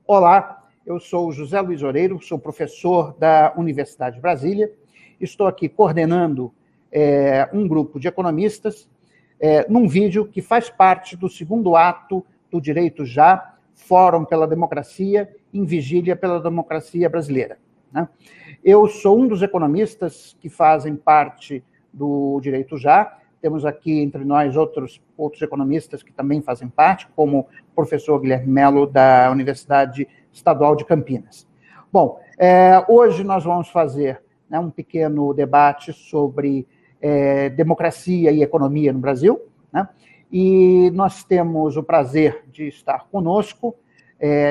Olá, eu sou José Luiz Oreiro, sou professor da Universidade de Brasília. Estou aqui coordenando um grupo de economistas num vídeo que faz parte do segundo ato do Direito Já, Fórum pela Democracia, em vigília pela democracia brasileira. Né? Eu sou um dos economistas que fazem parte do Direito Já. Temos aqui entre nós outros economistas que também fazem parte, como o professor Guilherme Melo, da Universidade Estadual de Campinas. Bom, hoje nós vamos fazer um pequeno debate sobre democracia e economia no Brasil, né? E nós temos o prazer de estar conosco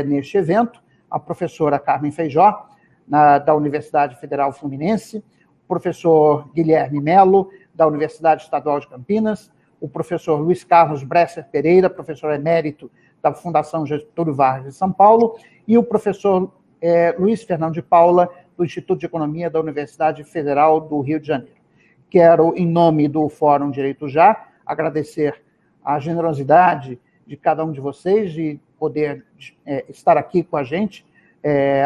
neste evento a professora Carmen Feijó, da Universidade Federal Fluminense, o professor Guilherme Melo, da Universidade Estadual de Campinas, o professor Luiz Carlos Bresser Pereira, professor emérito da Fundação Getúlio Vargas de São Paulo, e o professor Luiz Fernando de Paula, do Instituto de Economia da Universidade Federal do Rio de Janeiro. Quero, em nome do Fórum Direito Já, agradecer a generosidade de cada um de vocês de poder estar aqui com a gente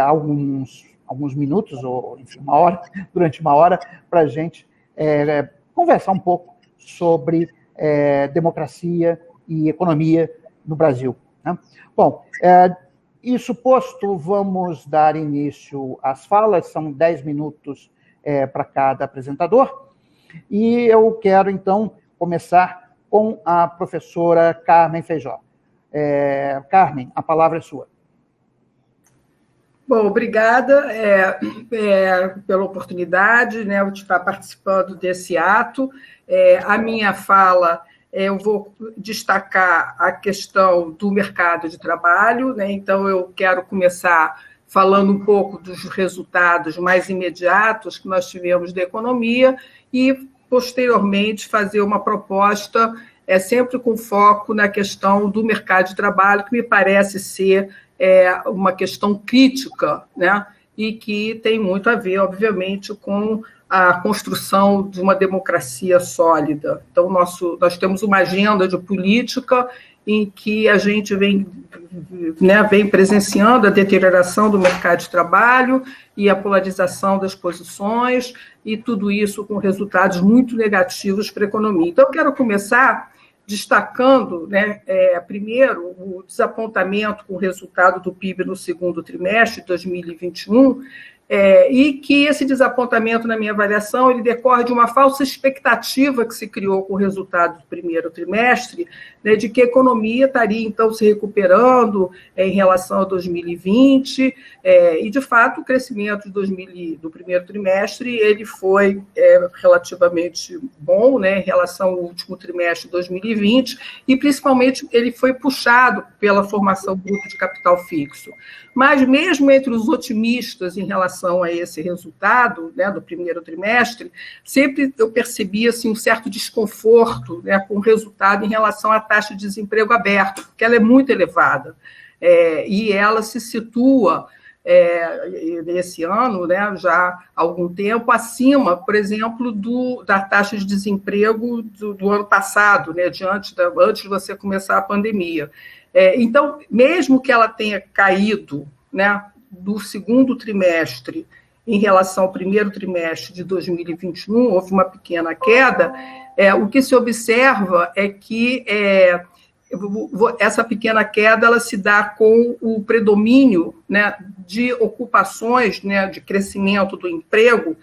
alguns minutos, ou enfim, durante uma hora, para a gente conversar um pouco sobre democracia e economia no Brasil. Né? Bom, isso posto, vamos dar início às falas, são 10 minutos para cada apresentador, e eu quero, então, começar com a professora Carmen Feijó. Carmen, a palavra é sua. Bom, obrigada pela oportunidade, né, de estar participando desse ato. A minha fala, eu vou destacar a questão do mercado de trabalho, né, então eu quero começar falando um pouco dos resultados mais imediatos que nós tivemos da economia e, posteriormente, fazer uma proposta sempre com foco na questão do mercado de trabalho, que me parece ser uma questão crítica, né? E que tem muito a ver, obviamente, com a construção de uma democracia sólida. Então, nós temos uma agenda de política em que a gente vem presenciando a deterioração do mercado de trabalho e a polarização das posições, e tudo isso com resultados muito negativos para a economia. Então, eu quero começar destacando, primeiro, o desapontamento com o resultado do PIB no segundo trimestre de 2021, e que esse desapontamento, na minha avaliação, ele decorre de uma falsa expectativa que se criou com o resultado do primeiro trimestre, né, de que a economia estaria, então, se recuperando em relação a 2020, e, de fato, o crescimento do primeiro trimestre ele foi relativamente bom, né, em relação ao último trimestre de 2020, e, principalmente, ele foi puxado pela formação bruta de capital fixo. Mas, mesmo entre os otimistas em relação a esse resultado, né, do primeiro trimestre, sempre eu percebia assim, um certo desconforto, né, com o resultado em relação à taxa de desemprego aberto, porque ela é muito elevada, e ela se situa, esse ano, né, já há algum tempo, acima, por exemplo, da taxa de desemprego do ano passado, né, antes de você começar a pandemia. Então, mesmo que ela tenha caído, né, do segundo trimestre em relação ao primeiro trimestre de 2021, houve uma pequena queda, o que se observa é que essa pequena queda ela se dá com o predomínio, né, de ocupações, né, de crescimento do emprego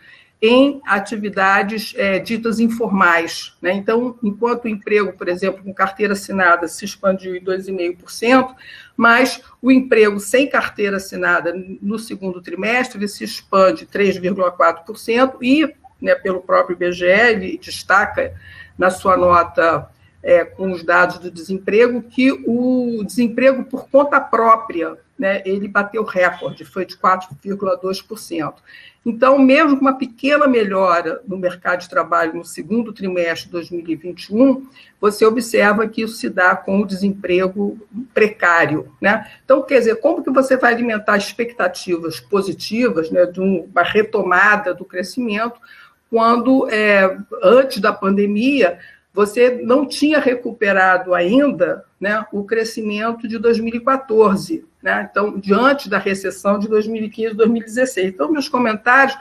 em atividades ditas informais. Né? Então, enquanto o emprego, por exemplo, com carteira assinada se expandiu em 2,5%, mas o emprego sem carteira assinada no segundo trimestre ele se expande 3,4% e, né, pelo próprio IBGE, ele destaca na sua nota com os dados do desemprego que o desemprego por conta própria, né, ele bateu recorde, foi de 4,2%. Então, mesmo com uma pequena melhora no mercado de trabalho no segundo trimestre de 2021, você observa que isso se dá com o desemprego precário. Né? Então, quer dizer, como que você vai alimentar expectativas positivas, né, de uma retomada do crescimento, quando, antes da pandemia, você não tinha recuperado ainda, né, o crescimento de 2014, né? Então, diante da recessão de 2015 e 2016. Então, meus comentários,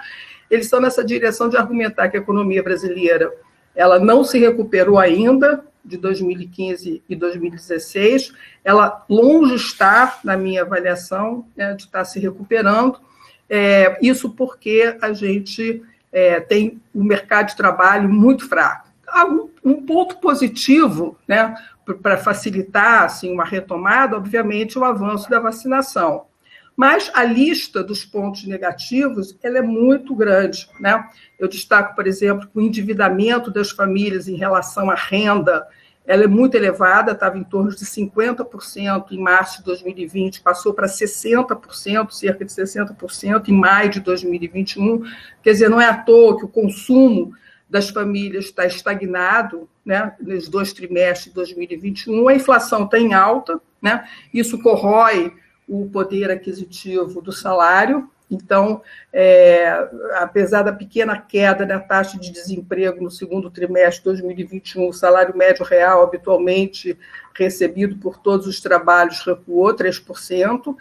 eles estão nessa direção de argumentar que a economia brasileira ela não se recuperou ainda de 2015 e 2016, ela longe está, na minha avaliação, né, de estar se recuperando, isso porque a gente tem um mercado de trabalho muito fraco. Um ponto positivo, né, para facilitar assim, uma retomada, obviamente, o avanço da vacinação. Mas a lista dos pontos negativos ela é muito grande, né? Eu destaco, por exemplo, que o endividamento das famílias em relação à renda ela é muito elevada, estava em torno de 50% em março de 2020, passou para 60%, cerca de 60% em maio de 2021. Quer dizer, não é à toa que o consumo das famílias está estagnado, né, nos 2 trimestres de 2021, a inflação está em alta, né, isso corrói o poder aquisitivo do salário. Então, apesar da pequena queda da taxa de desemprego no segundo trimestre de 2021, o salário médio real, habitualmente recebido por todos os trabalhos, recuou 3%.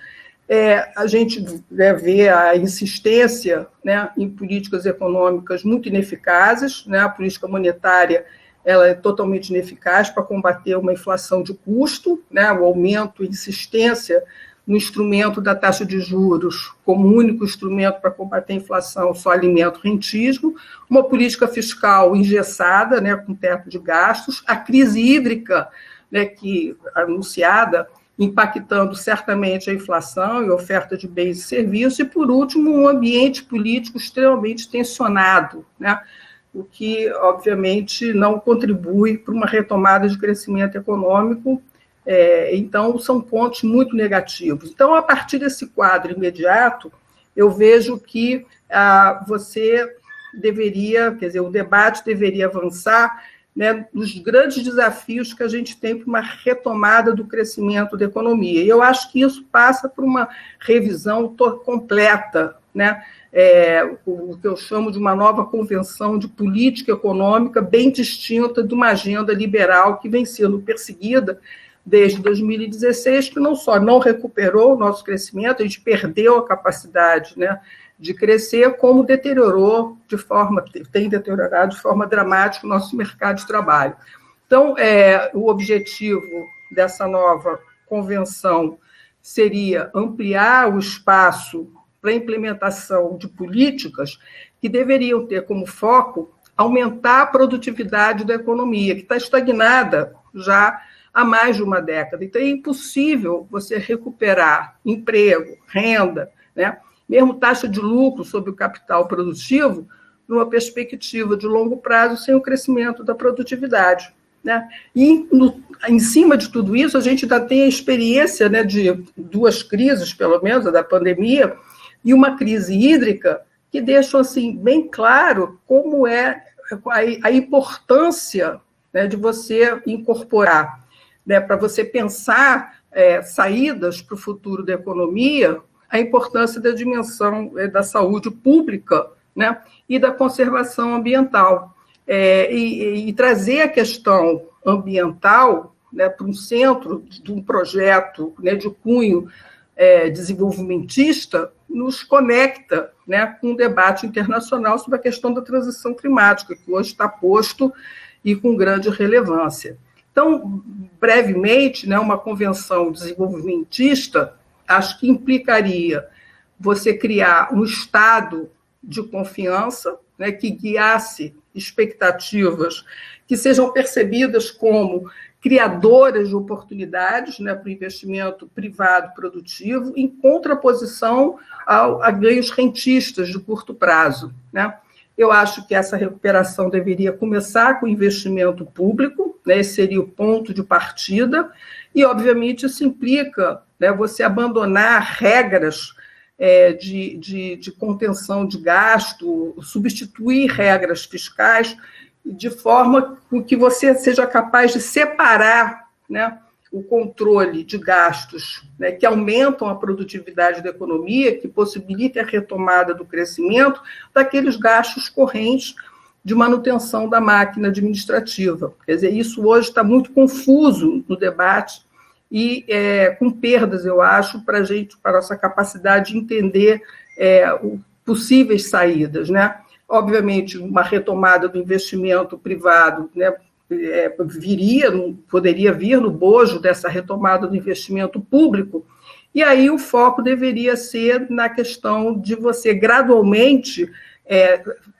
A gente vê a insistência, né, em políticas econômicas muito ineficazes, né, a política monetária ela é totalmente ineficaz para combater uma inflação de custo, né, o aumento e insistência no instrumento da taxa de juros como único instrumento para combater a inflação só alimenta o rentismo, uma política fiscal engessada, né, com teto de gastos, a crise hídrica, né, que anunciada, impactando certamente a inflação e a oferta de bens e serviços, e, por último, um ambiente político extremamente tensionado, né, o que, obviamente, não contribui para uma retomada de crescimento econômico. Então, são pontos muito negativos. Então, a partir desse quadro imediato, eu vejo que você deveria, quer dizer, o debate deveria avançar, né, nos grandes desafios que a gente tem para uma retomada do crescimento da economia. E eu acho que isso passa por uma revisão completa, né, o que eu chamo de uma nova convenção de política econômica bem distinta de uma agenda liberal que vem sendo perseguida desde 2016, que não só não recuperou o nosso crescimento, a gente perdeu a capacidade, né, de crescer, como tem deteriorado de forma dramática o nosso mercado de trabalho. Então, o objetivo dessa nova convenção seria ampliar o espaço para a implementação de políticas que deveriam ter como foco aumentar a produtividade da economia, que está estagnada já há mais de uma década. Então, é impossível você recuperar emprego, renda, né, mesmo taxa de lucro sobre o capital produtivo, numa perspectiva de longo prazo, sem o crescimento da produtividade, né? E, em cima de tudo isso, a gente ainda tem a experiência, né, de 2 crises, pelo menos, a da pandemia, e uma crise hídrica, que deixam assim, bem claro como é a importância, né, de você incorporar, né, para você pensar saídas para o futuro da economia, a importância da dimensão da saúde pública, né, e da conservação ambiental. E trazer a questão ambiental, né, para um centro de um projeto, né, de cunho desenvolvimentista, nos conecta, né, com um debate internacional sobre a questão da transição climática, que hoje está posto e com grande relevância. Então, brevemente, né, uma convenção desenvolvimentista, acho que implicaria você criar um estado de confiança, né, que guiasse expectativas que sejam percebidas como criadoras de oportunidades, né, para o investimento privado produtivo, em contraposição a ganhos rentistas de curto prazo, né? Eu acho que essa recuperação deveria começar com investimento público, né, esse seria o ponto de partida, e, obviamente, isso implica, né, você abandonar regras de contenção de gasto, substituir regras fiscais, de forma que você seja capaz de separar, né, o controle de gastos, né, que aumentam a produtividade da economia, que possibilitem a retomada do crescimento, daqueles gastos correntes de manutenção da máquina administrativa. Quer dizer, isso hoje está muito confuso no debate e com perdas, eu acho, para a nossa capacidade de entender possíveis saídas, né? Obviamente, uma retomada do investimento privado, né, poderia vir no bojo dessa retomada do investimento público, e aí o foco deveria ser na questão de você gradualmente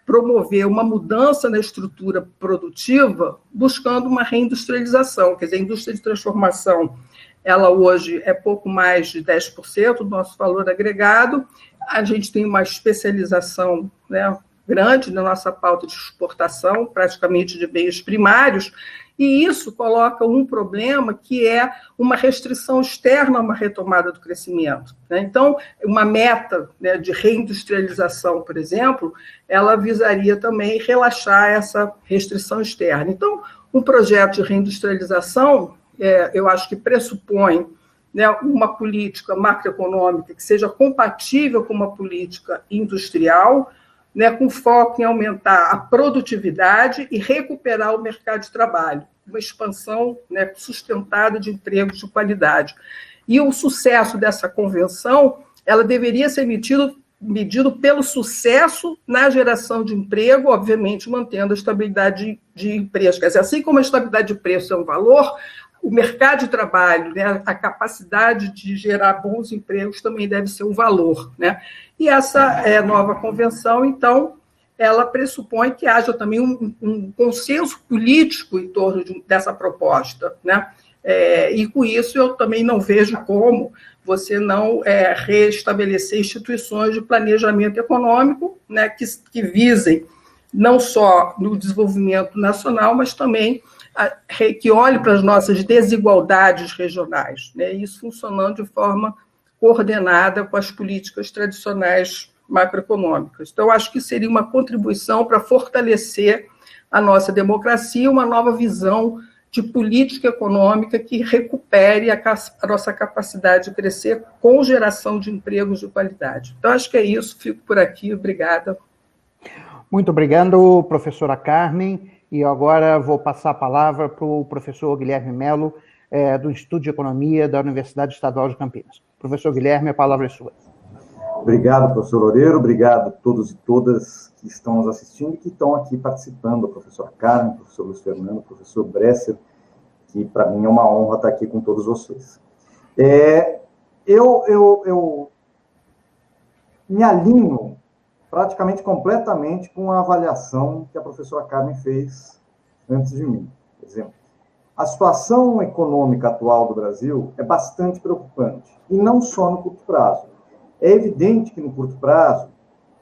promover uma mudança na estrutura produtiva, buscando uma reindustrialização. Quer dizer, a indústria de transformação, ela hoje é pouco mais de 10% do nosso valor agregado, a gente tem uma especialização, né, grande na nossa pauta de exportação, praticamente de bens primários, e isso coloca um problema que é uma restrição externa a uma retomada do crescimento, né? Então, uma meta, né, de reindustrialização, por exemplo, ela visaria também relaxar essa restrição externa. Então, um projeto de reindustrialização, eu acho que pressupõe, né, uma política macroeconômica que seja compatível com uma política industrial, né, com foco em aumentar a produtividade e recuperar o mercado de trabalho, uma expansão, né, sustentada de empregos de qualidade. E o sucesso dessa convenção, ela deveria ser medido pelo sucesso na geração de emprego, obviamente mantendo a estabilidade de preço. Quer dizer, assim como a estabilidade de preço é um valor, o mercado de trabalho, né, a capacidade de gerar bons empregos também deve ser um valor, né? E essa nova convenção, então, ela pressupõe que haja também um consenso político em torno dessa proposta, né? E com isso eu também não vejo como você não restabelecer instituições de planejamento econômico, né, que visem não só no desenvolvimento nacional, mas também que olhe para as nossas desigualdades regionais, né? Isso funcionando de forma coordenada com as políticas tradicionais macroeconômicas. Então, acho que seria uma contribuição para fortalecer a nossa democracia, uma nova visão de política econômica que recupere a nossa capacidade de crescer com geração de empregos de qualidade. Então, acho que é isso. Fico por aqui. Obrigada. Muito obrigado, professora Carmen. E agora vou passar a palavra para o professor Guilherme Melo, do Instituto de Economia da Universidade Estadual de Campinas. Professor Guilherme, a palavra é sua. Obrigado, professor Loureiro. Obrigado a todos e todas que estão nos assistindo e que estão aqui participando. A professora Carmen, o professor Luiz Fernando, o professor Bresser, que para mim é uma honra estar aqui com todos vocês. Eu me alinho praticamente completamente com a avaliação que a professora Carmen fez antes de mim. Por exemplo, a situação econômica atual do Brasil é bastante preocupante, e não só no curto prazo. É evidente que no curto prazo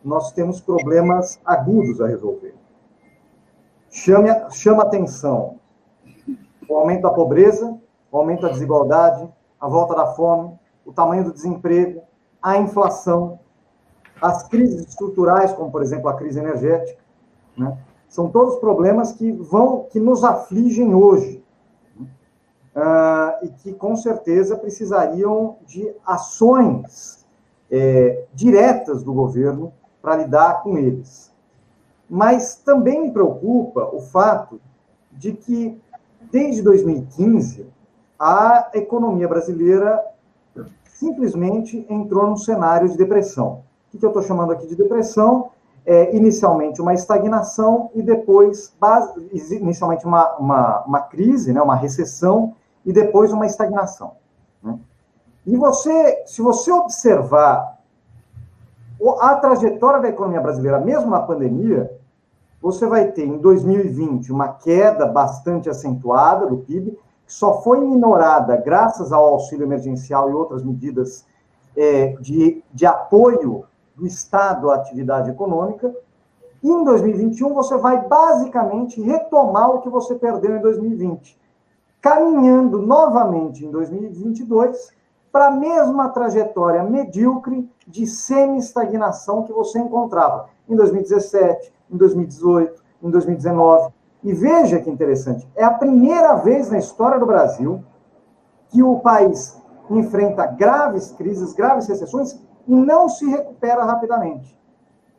nós temos problemas agudos a resolver. Chama atenção o aumento da pobreza, o aumento da desigualdade, a volta da fome, o tamanho do desemprego, a inflação, as crises estruturais, como, por exemplo, a crise energética, né? São todos problemas que nos afligem hoje, e que, com certeza, precisariam de ações diretas do governo para lidar com eles. Mas também me preocupa o fato de que, desde 2015, a economia brasileira simplesmente entrou num cenário de depressão. O que eu estou chamando aqui de depressão é, inicialmente, uma estagnação e depois, inicialmente, uma crise, né, uma recessão, e depois uma estagnação, né? E se você observar a trajetória da economia brasileira, mesmo na pandemia, você vai ter, em 2020, uma queda bastante acentuada do PIB, que só foi minorada graças ao auxílio emergencial e outras medidas de apoio do Estado à atividade econômica, e em 2021 você vai basicamente retomar o que você perdeu em 2020, caminhando novamente em 2022 para a mesma trajetória medíocre de semi-estagnação que você encontrava em 2017, em 2018, em 2019. E veja que interessante, é a primeira vez na história do Brasil que o país enfrenta graves crises, graves recessões, e não se recupera rapidamente.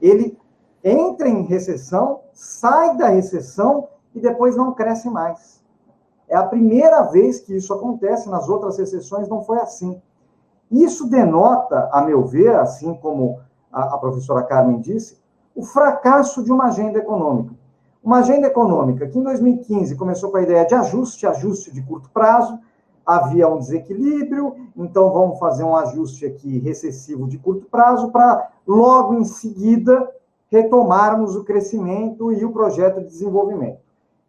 Ele entra em recessão, sai da recessão e depois não cresce mais. É a primeira vez que isso acontece, nas outras recessões não foi assim. Isso denota, a meu ver, assim como a professora Carmen disse, o fracasso de uma agenda econômica. Uma agenda econômica que em 2015 começou com a ideia de ajuste de curto prazo, havia um desequilíbrio, então vamos fazer um ajuste aqui recessivo de curto prazo para logo em seguida retomarmos o crescimento e o projeto de desenvolvimento.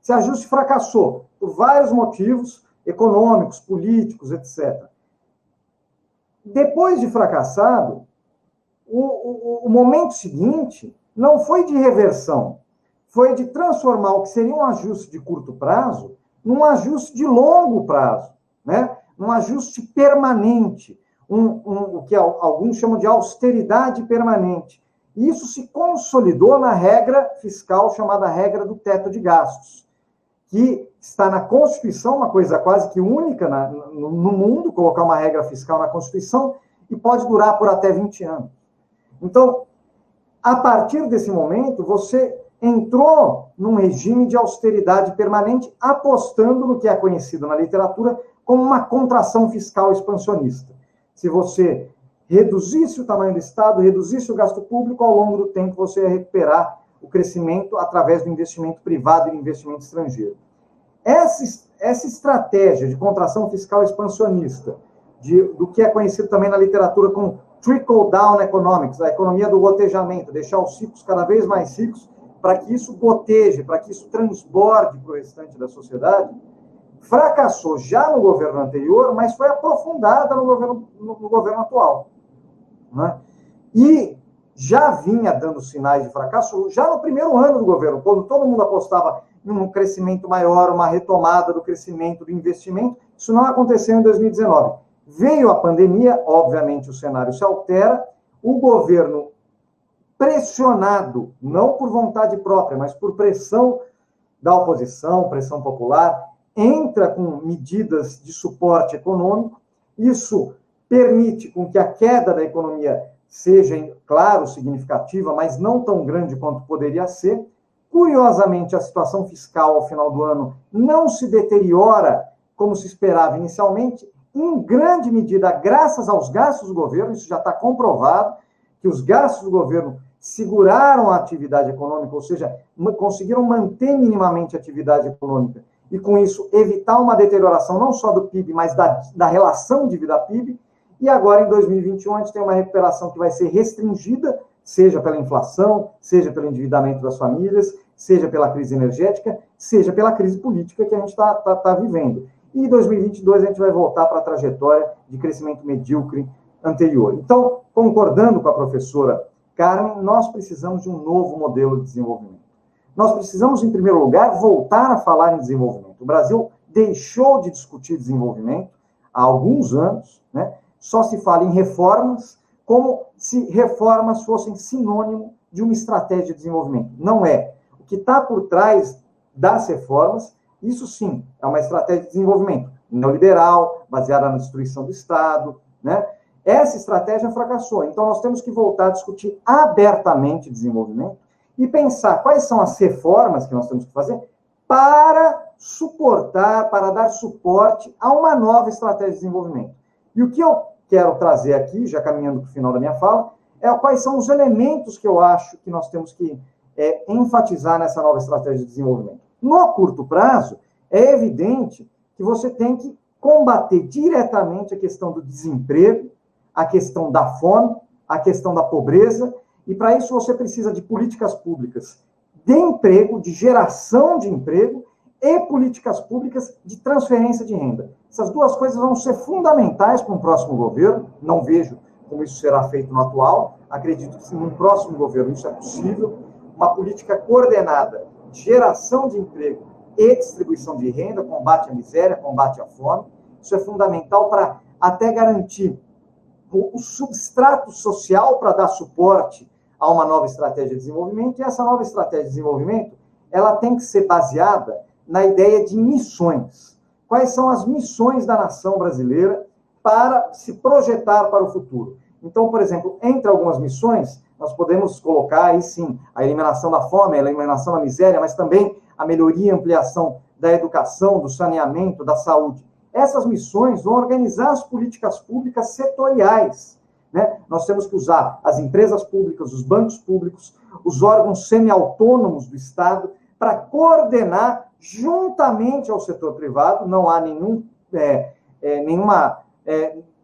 Esse ajuste fracassou por vários motivos econômicos, políticos, etc. Depois de fracassado, o momento seguinte não foi de reversão, foi de transformar o que seria um ajuste de curto prazo num ajuste de longo prazo, né? Num ajuste permanente, o que alguns chamam de austeridade permanente. E isso se consolidou na regra fiscal chamada regra do teto de gastos, que está na Constituição, uma coisa quase que única no mundo, colocar uma regra fiscal na Constituição, e pode durar por até 20 anos. Então, a partir desse momento, você entrou num regime de austeridade permanente, apostando no que é conhecido na literatura como uma contração fiscal expansionista. Se você reduzisse o tamanho do Estado, reduzisse o gasto público, ao longo do tempo você ia recuperar o crescimento através do investimento privado e do investimento estrangeiro. Essa estratégia de contração fiscal expansionista, do que é conhecido também na literatura como trickle-down economics, a economia do gotejamento, deixar os ricos cada vez mais ricos, para que isso goteje, para que isso transborde para o restante da sociedade, fracassou já no governo anterior, mas foi aprofundada no governo atual. Né? E já vinha dando sinais de fracasso já no primeiro ano do governo, quando todo mundo apostava em um crescimento maior, uma retomada do crescimento, do investimento. Isso não aconteceu em 2019. Veio a pandemia, obviamente o cenário se altera, o governo pressionado, não por vontade própria, mas por pressão da oposição, pressão popular, entra com medidas de suporte econômico. Isso permite com que a queda da economia seja, claro, significativa, mas não tão grande quanto poderia ser. Curiosamente, a situação fiscal ao final do ano não se deteriora como se esperava inicialmente, em grande medida, graças aos gastos do governo. Isso já está comprovado, que os gastos do governo seguraram a atividade econômica, ou seja, conseguiram manter minimamente a atividade econômica, e com isso evitar uma deterioração não só do PIB, mas da relação dívida-PIB. E agora, em 2021, a gente tem uma recuperação que vai ser restringida, seja pela inflação, seja pelo endividamento das famílias, seja pela crise energética, seja pela crise política que a gente está vivendo. E em 2022 a gente vai voltar para a trajetória de crescimento medíocre anterior. Então, concordando com a professora Carmen, nós precisamos de um novo modelo de desenvolvimento. Nós precisamos, em primeiro lugar, voltar a falar em desenvolvimento. O Brasil deixou de discutir desenvolvimento há alguns anos, né? Só se fala em reformas, como se reformas fossem sinônimo de uma estratégia de desenvolvimento. Não é. O que está por trás das reformas, isso sim, é uma estratégia de desenvolvimento neoliberal, baseada na destruição do Estado, né? Essa estratégia fracassou. Então, nós temos que voltar a discutir abertamente desenvolvimento e pensar quais são as reformas que nós temos que fazer para suportar, para dar suporte a uma nova estratégia de desenvolvimento. E o que eu quero trazer aqui, já caminhando para o final da minha fala, é quais são os elementos que eu acho que nós temos que enfatizar nessa nova estratégia de desenvolvimento. No curto prazo, é evidente que você tem que combater diretamente a questão do desemprego, a questão da fome, a questão da pobreza, e para isso você precisa de políticas públicas de emprego, de geração de emprego, e políticas públicas de transferência de renda. Essas duas coisas vão ser fundamentais para um próximo governo. Não vejo como isso será feito no atual. Acredito que no próximo governo isso é possível. Uma política coordenada de geração de emprego e distribuição de renda, combate à miséria, combate à fome. Isso é fundamental para até garantir o substrato social para dar suporte a uma nova estratégia de desenvolvimento. E essa nova estratégia de desenvolvimento, ela tem que ser baseada na ideia de missões. Quais são as missões da nação brasileira para se projetar para o futuro? Então, por exemplo, entre algumas missões, nós podemos colocar aí sim a eliminação da fome, a eliminação da miséria, mas também a melhoria e ampliação da educação, do saneamento, da saúde. Essas missões vão organizar as políticas públicas setoriais, né? Nós temos que usar as empresas públicas, os bancos públicos, os órgãos semi-autônomos do Estado, para coordenar juntamente ao setor privado. Não há nenhuma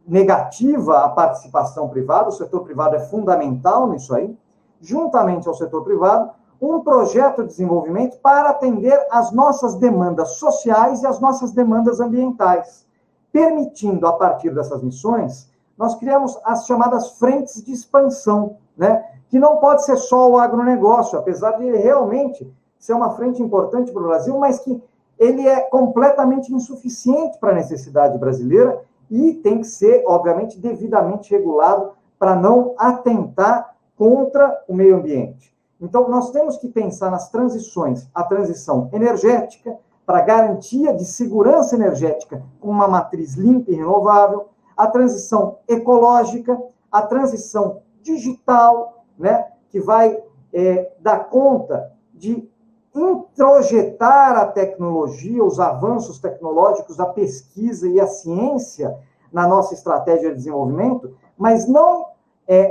negativa à participação privada, o setor privado é fundamental nisso aí, juntamente ao setor privado, um projeto de desenvolvimento para atender às nossas demandas sociais e às nossas demandas ambientais. Permitindo, a partir dessas missões, nós criamos as chamadas frentes de expansão, né? Que não pode ser só o agronegócio, apesar de ele realmente ser uma frente importante para o Brasil, mas que ele é completamente insuficiente para a necessidade brasileira e tem que ser, obviamente, devidamente regulado para não atentar contra o meio ambiente. Então, nós temos que pensar nas transições, a transição energética, para garantia de segurança energética com uma matriz limpa e renovável, a transição ecológica, a transição digital, né, que vai dar conta de introjetar a tecnologia, os avanços tecnológicos, a pesquisa e a ciência na nossa estratégia de desenvolvimento, mas não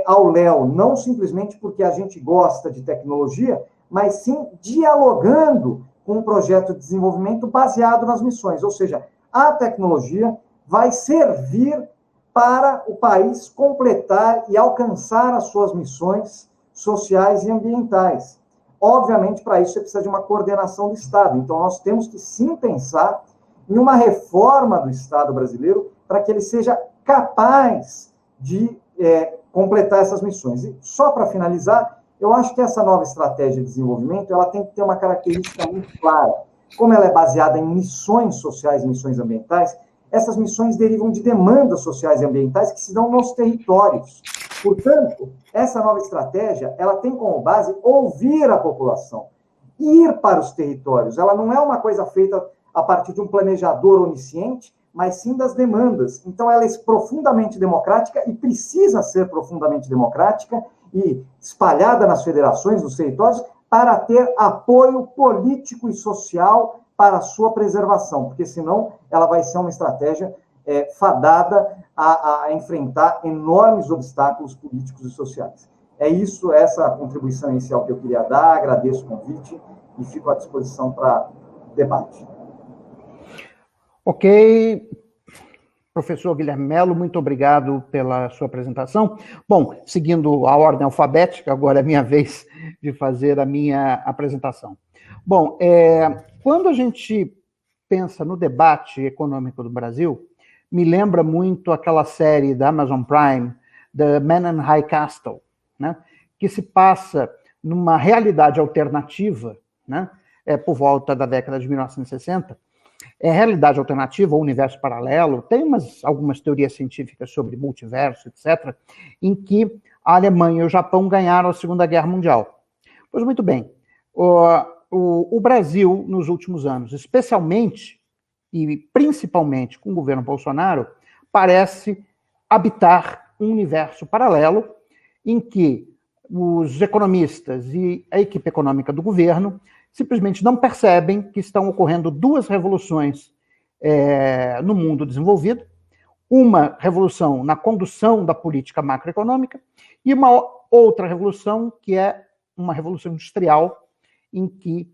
ao léu, não simplesmente porque a gente gosta de tecnologia, mas sim dialogando com um projeto de desenvolvimento baseado nas missões. Ou seja, a tecnologia vai servir para o país completar e alcançar as suas missões sociais e ambientais. Obviamente, para isso, você precisa de uma coordenação do Estado. Então, nós temos que, sim, pensar em uma reforma do Estado brasileiro para que ele seja capaz de completar essas missões. E só para finalizar, eu acho que essa nova estratégia de desenvolvimento ela tem que ter uma característica muito clara. Como ela é baseada em missões sociais e missões ambientais, essas missões derivam de demandas sociais e ambientais que se dão nos territórios. Portanto, essa nova estratégia, ela tem como base ouvir a população, ir para os territórios. Ela não é uma coisa feita a partir de um planejador onisciente, mas sim das demandas. Então, ela é profundamente democrática e precisa ser profundamente democrática e espalhada nas federações, nos territórios, para ter apoio político e social para a sua preservação, porque senão ela vai ser uma estratégia fadada a enfrentar enormes obstáculos políticos e sociais. É isso, essa contribuição inicial que eu queria dar, agradeço o convite e fico à disposição para debate. Ok, professor Guilherme Mello, muito obrigado pela sua apresentação. Bom, seguindo a ordem alfabética, agora é minha vez de fazer a minha apresentação. Bom, quando a gente pensa no debate econômico do Brasil, me lembra muito aquela série da Amazon Prime, The Man in High Castle, né, que se passa numa realidade alternativa, né, por volta da década de 1960. Realidade alternativa, ou universo paralelo, tem algumas teorias científicas sobre multiverso, etc., em que a Alemanha e o Japão ganharam a Segunda Guerra Mundial. Pois muito bem, o Brasil, nos últimos anos, especialmente e principalmente com o governo Bolsonaro, parece habitar um universo paralelo em que os economistas e a equipe econômica do governo simplesmente não percebem que estão ocorrendo duas revoluções no mundo desenvolvido, uma revolução na condução da política macroeconômica e uma outra revolução que é uma revolução industrial em que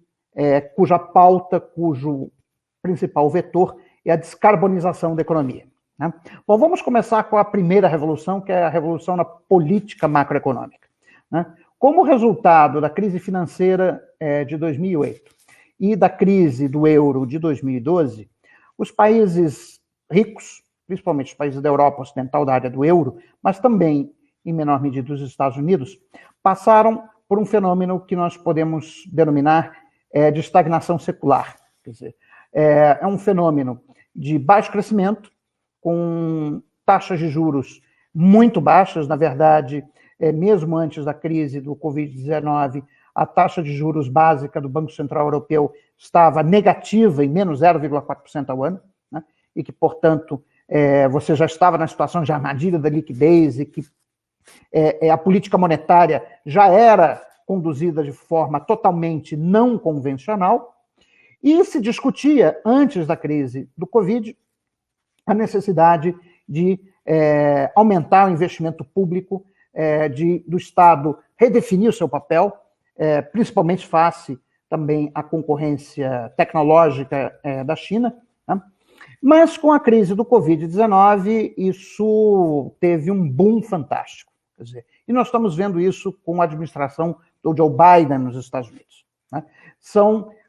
cuja pauta, cujo principal vetor é a descarbonização da economia, né? Bom, vamos começar com a primeira revolução, que é a revolução na política macroeconômica, né? Como resultado da crise financeira de 2008 e da crise do euro de 2012, os países ricos, principalmente os países da Europa Ocidental, da área do euro, mas também, em menor medida, os Estados Unidos, passaram por um fenômeno que nós podemos denominar de estagnação secular. Quer dizer, é um fenômeno de baixo crescimento, com taxas de juros muito baixas. Na verdade, mesmo antes da crise do Covid-19, a taxa de juros básica do Banco Central Europeu estava negativa, em menos 0,4% ao ano, né? E que, portanto, você já estava na situação de armadilha da liquidez e que a política monetária já era conduzida de forma totalmente não convencional, e se discutia, antes da crise do Covid, a necessidade de aumentar o investimento público, do Estado redefinir o seu papel, principalmente face também à concorrência tecnológica da China, né? Mas com a crise do Covid-19, isso teve um boom fantástico. Quer dizer, e nós estamos vendo isso com a administração do Joe Biden nos Estados Unidos, né?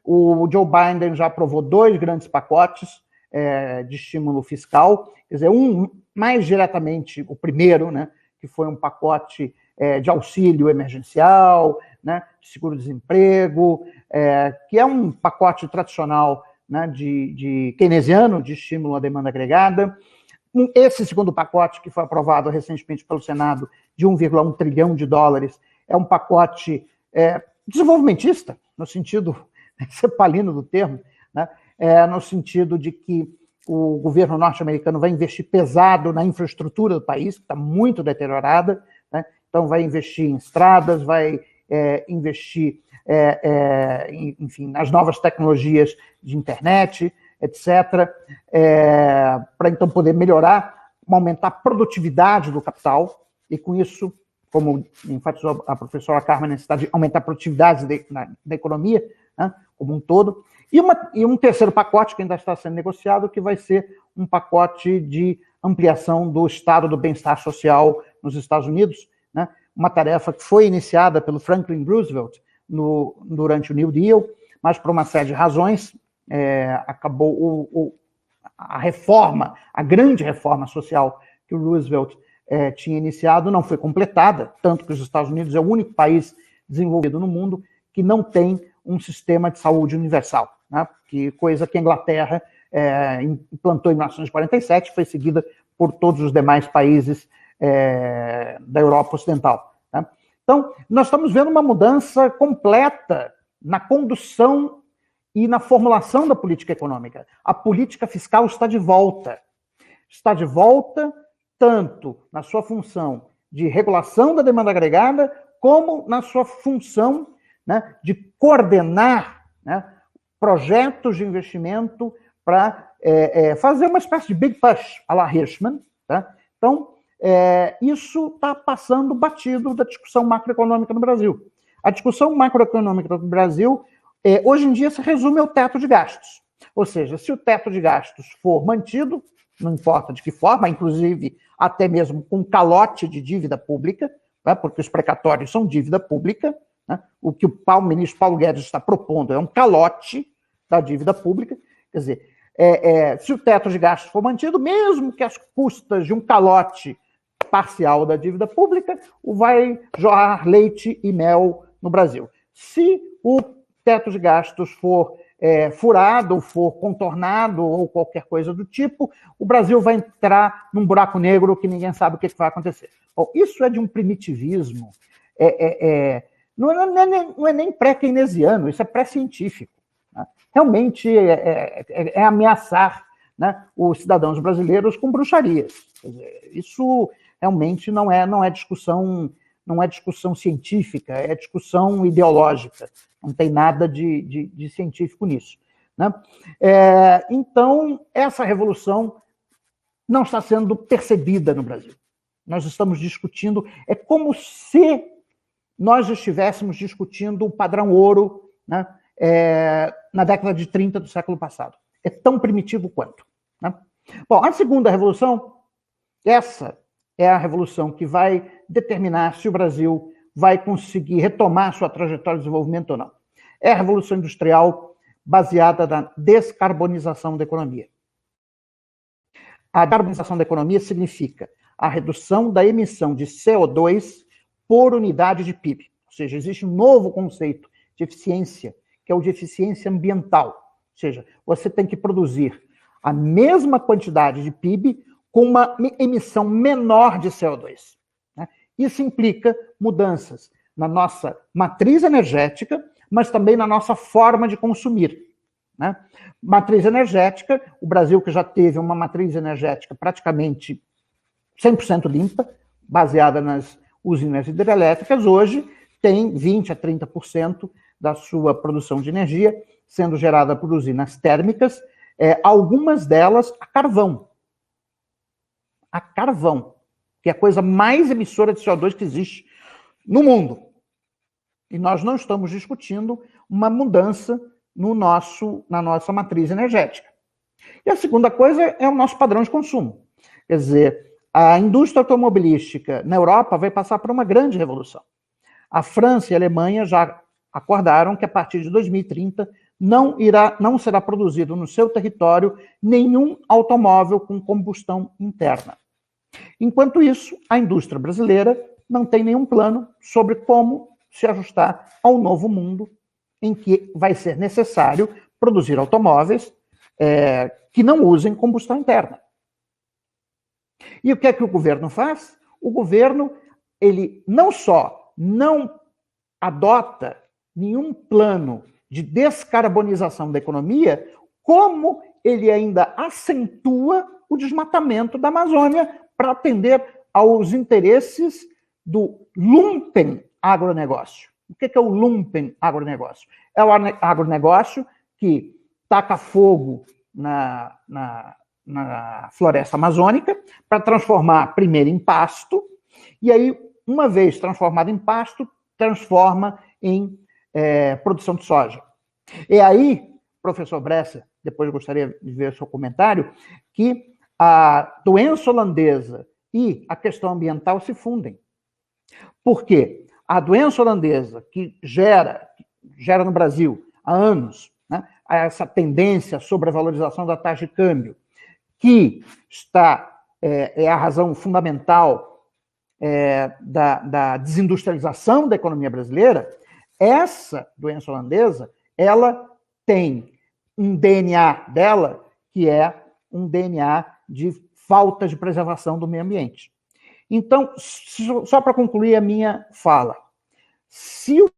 O Joe Biden já aprovou 2 grandes pacotes de estímulo fiscal, quer dizer, um mais diretamente, o primeiro, né, que foi um pacote de auxílio emergencial, né, de seguro-desemprego, que é um pacote tradicional, né, de keynesiano, de estímulo à demanda agregada. Esse segundo pacote, que foi aprovado recentemente pelo Senado, de 1,1 trilhão de dólares, é um pacote desenvolvimentista, no sentido cepalino do termo, né, no sentido de que o governo norte-americano vai investir pesado na infraestrutura do país, que está muito deteriorada, né? Então vai investir em estradas, vai investir, enfim, nas novas tecnologias de internet, etc., para então poder melhorar, aumentar a produtividade do capital, e com isso, como enfatizou a professora Carmen, a necessidade de aumentar a produtividade da economia, né, como um todo. E um terceiro pacote que ainda está sendo negociado, que vai ser um pacote de ampliação do estado do bem-estar social nos Estados Unidos, né? Uma tarefa que foi iniciada pelo Franklin Roosevelt durante o New Deal, mas por uma série de razões, acabou a reforma, a grande reforma social que o Roosevelt tinha iniciado, não foi completada, tanto que os Estados Unidos é o único país desenvolvido no mundo que não tem um sistema de saúde universal, né? Coisa que a Inglaterra implantou em 1947, foi seguida por todos os demais países da Europa Ocidental, né? Então, nós estamos vendo uma mudança completa na condução e na formulação da política econômica. A política fiscal está de volta. Está de volta tanto na sua função de regulação da demanda agregada, como na sua função, né, de coordenar, né, projetos de investimento para fazer uma espécie de big push à la Hirschman, tá? Então, isso está passando batido da discussão macroeconômica no Brasil. A discussão macroeconômica no Brasil, hoje em dia, se resume ao teto de gastos. Ou seja, se o teto de gastos for mantido, não importa de que forma, inclusive até mesmo com calote de dívida pública, né, porque os precatórios são dívida pública, né, o que o ministro Paulo Guedes está propondo é um calote da dívida pública. Quer dizer, se o teto de gastos for mantido, mesmo que as custas de um calote parcial da dívida pública, vai jorrar leite e mel no Brasil. Se o teto de gastos for furado, for contornado ou qualquer coisa do tipo, o Brasil vai entrar num buraco negro que ninguém sabe o que vai acontecer. Bom, isso é de um primitivismo, não é nem pré-keynesiano, isso é pré-científico, né? Realmente é ameaçar, né, os cidadãos brasileiros com bruxarias. Quer dizer, isso realmente não é discussão científica, é discussão ideológica. Não tem nada de científico nisso, né? Então, essa revolução não está sendo percebida no Brasil. Nós estamos discutindo, é como se nós estivéssemos discutindo o padrão ouro, né, na década de 30 do século passado. É tão primitivo quanto, né? Bom, a segunda revolução, essa é a revolução que vai determinar se o Brasil vai conseguir retomar sua trajetória de desenvolvimento ou não. É a Revolução Industrial baseada na descarbonização da economia. A descarbonização da economia significa a redução da emissão de CO2 por unidade de PIB. Ou seja, existe um novo conceito de eficiência, que é o de eficiência ambiental. Ou seja, você tem que produzir a mesma quantidade de PIB com uma emissão menor de CO2. Né? Isso implica mudanças na nossa matriz energética, mas também na nossa forma de consumir, né? Matriz energética, o Brasil que já teve uma matriz energética praticamente 100% limpa, baseada nas usinas hidrelétricas hoje têm 20% a 30% da sua produção de energia sendo gerada por usinas térmicas, algumas delas a carvão. A carvão, que é a coisa mais emissora de CO2 que existe no mundo. E nós não estamos discutindo uma mudança na nossa matriz energética. E a segunda coisa é o nosso padrão de consumo. Quer dizer, a indústria automobilística na Europa vai passar por uma grande revolução. A França e a Alemanha já acordaram que a partir de 2030 não será produzido no seu território nenhum automóvel com combustão interna. Enquanto isso, a indústria brasileira não tem nenhum plano sobre como se ajustar ao novo mundo em que vai ser necessário produzir automóveis que não usem combustão interna. E o que é que o governo faz? O governo, ele não só não adota nenhum plano de descarbonização da economia, como ele ainda acentua o desmatamento da Amazônia para atender aos interesses do lumpen agronegócio. O que é o lumpen agronegócio? É o agronegócio que taca fogo na floresta amazônica para transformar primeiro em pasto, e aí, uma vez transformado em pasto, transforma em produção de soja. E aí, professor Bresser, depois eu gostaria de ver o seu comentário, que a doença holandesa e a questão ambiental se fundem. Por quê? A doença holandesa, que gera no Brasil há anos, né, essa tendência sobre a valorização da taxa de câmbio, que é a razão fundamental da desindustrialização da economia brasileira, essa doença holandesa, ela tem um DNA dela que é um DNA de falta de preservação do meio ambiente. Então, só para concluir a minha fala, se o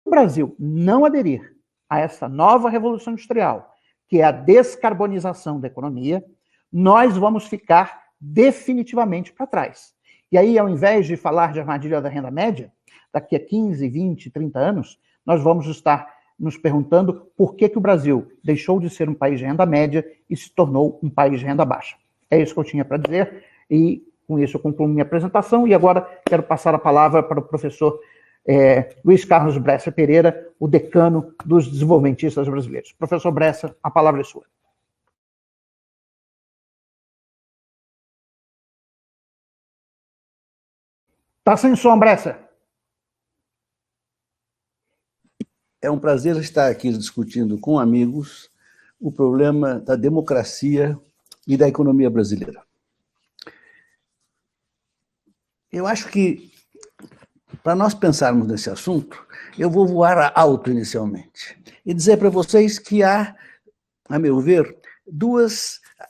Brasil não aderir a essa nova revolução industrial, que é a descarbonização da economia, nós vamos ficar definitivamente para trás. E aí, ao invés de falar de armadilha da renda média, daqui a 15, 20, 30 anos, nós vamos estar nos perguntando por que o Brasil deixou de ser um país de renda média e se tornou um país de renda baixa. É isso que eu tinha para dizer, e com isso eu concluo minha apresentação, e agora quero passar a palavra para o professor Luiz Carlos Bresser Pereira, o decano dos desenvolvimentistas brasileiros. Professor Bresser, a palavra é sua. Está sem som, Bresser. É um prazer estar aqui discutindo com amigos o problema da democracia e da economia brasileira. Eu acho que, para nós pensarmos nesse assunto, eu vou voar alto inicialmente e dizer para vocês que há, a meu ver,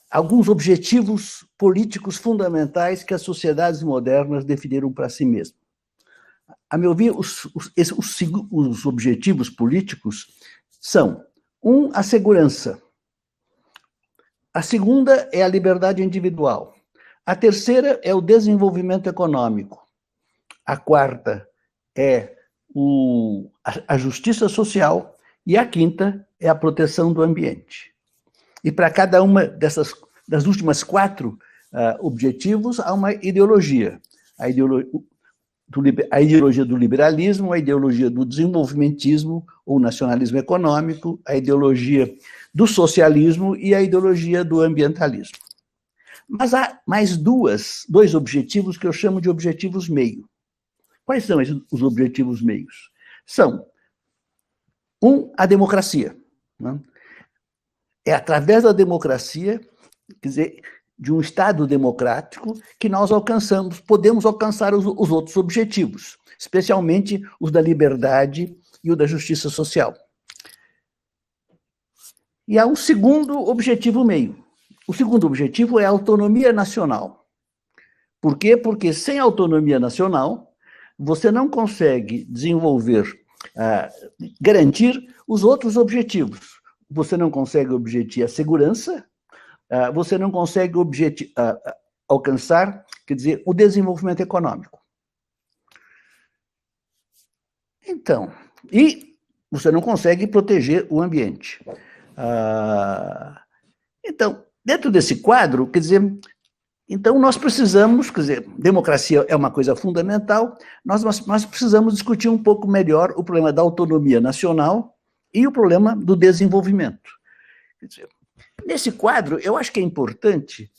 alguns objetivos políticos fundamentais que as sociedades modernas definiram para si mesmas. A meu ver, os objetivos políticos são, a segurança. A segunda é a liberdade individual. A terceira é o desenvolvimento econômico. A quarta é a justiça social. E a quinta é a proteção do ambiente. E para cada uma das últimas quatro objetivos, há uma ideologia. A ideologia do liberalismo, a ideologia do desenvolvimentismo ou nacionalismo econômico, a ideologia do socialismo e a ideologia do ambientalismo. Mas há mais dois objetivos que eu chamo de objetivos meio. Quais são os objetivos meios? São, a democracia. Né? É através da democracia, quer dizer, de um Estado democrático, que nós podemos alcançar os outros objetivos, especialmente os da liberdade e o da justiça social. E há um segundo objetivo meio. O segundo objetivo é a autonomia nacional. Por quê? Porque sem autonomia nacional, você não consegue desenvolver, garantir os outros objetivos. Você não consegue objetar a segurança, você não consegue alcançar, quer dizer, o desenvolvimento econômico. Então, e você não consegue proteger o ambiente. Então, dentro desse quadro, quer dizer, então nós precisamos, quer dizer, democracia é uma coisa fundamental, nós precisamos discutir um pouco melhor o problema da autonomia nacional e o problema do desenvolvimento. Quer dizer, nesse quadro, eu acho que é importante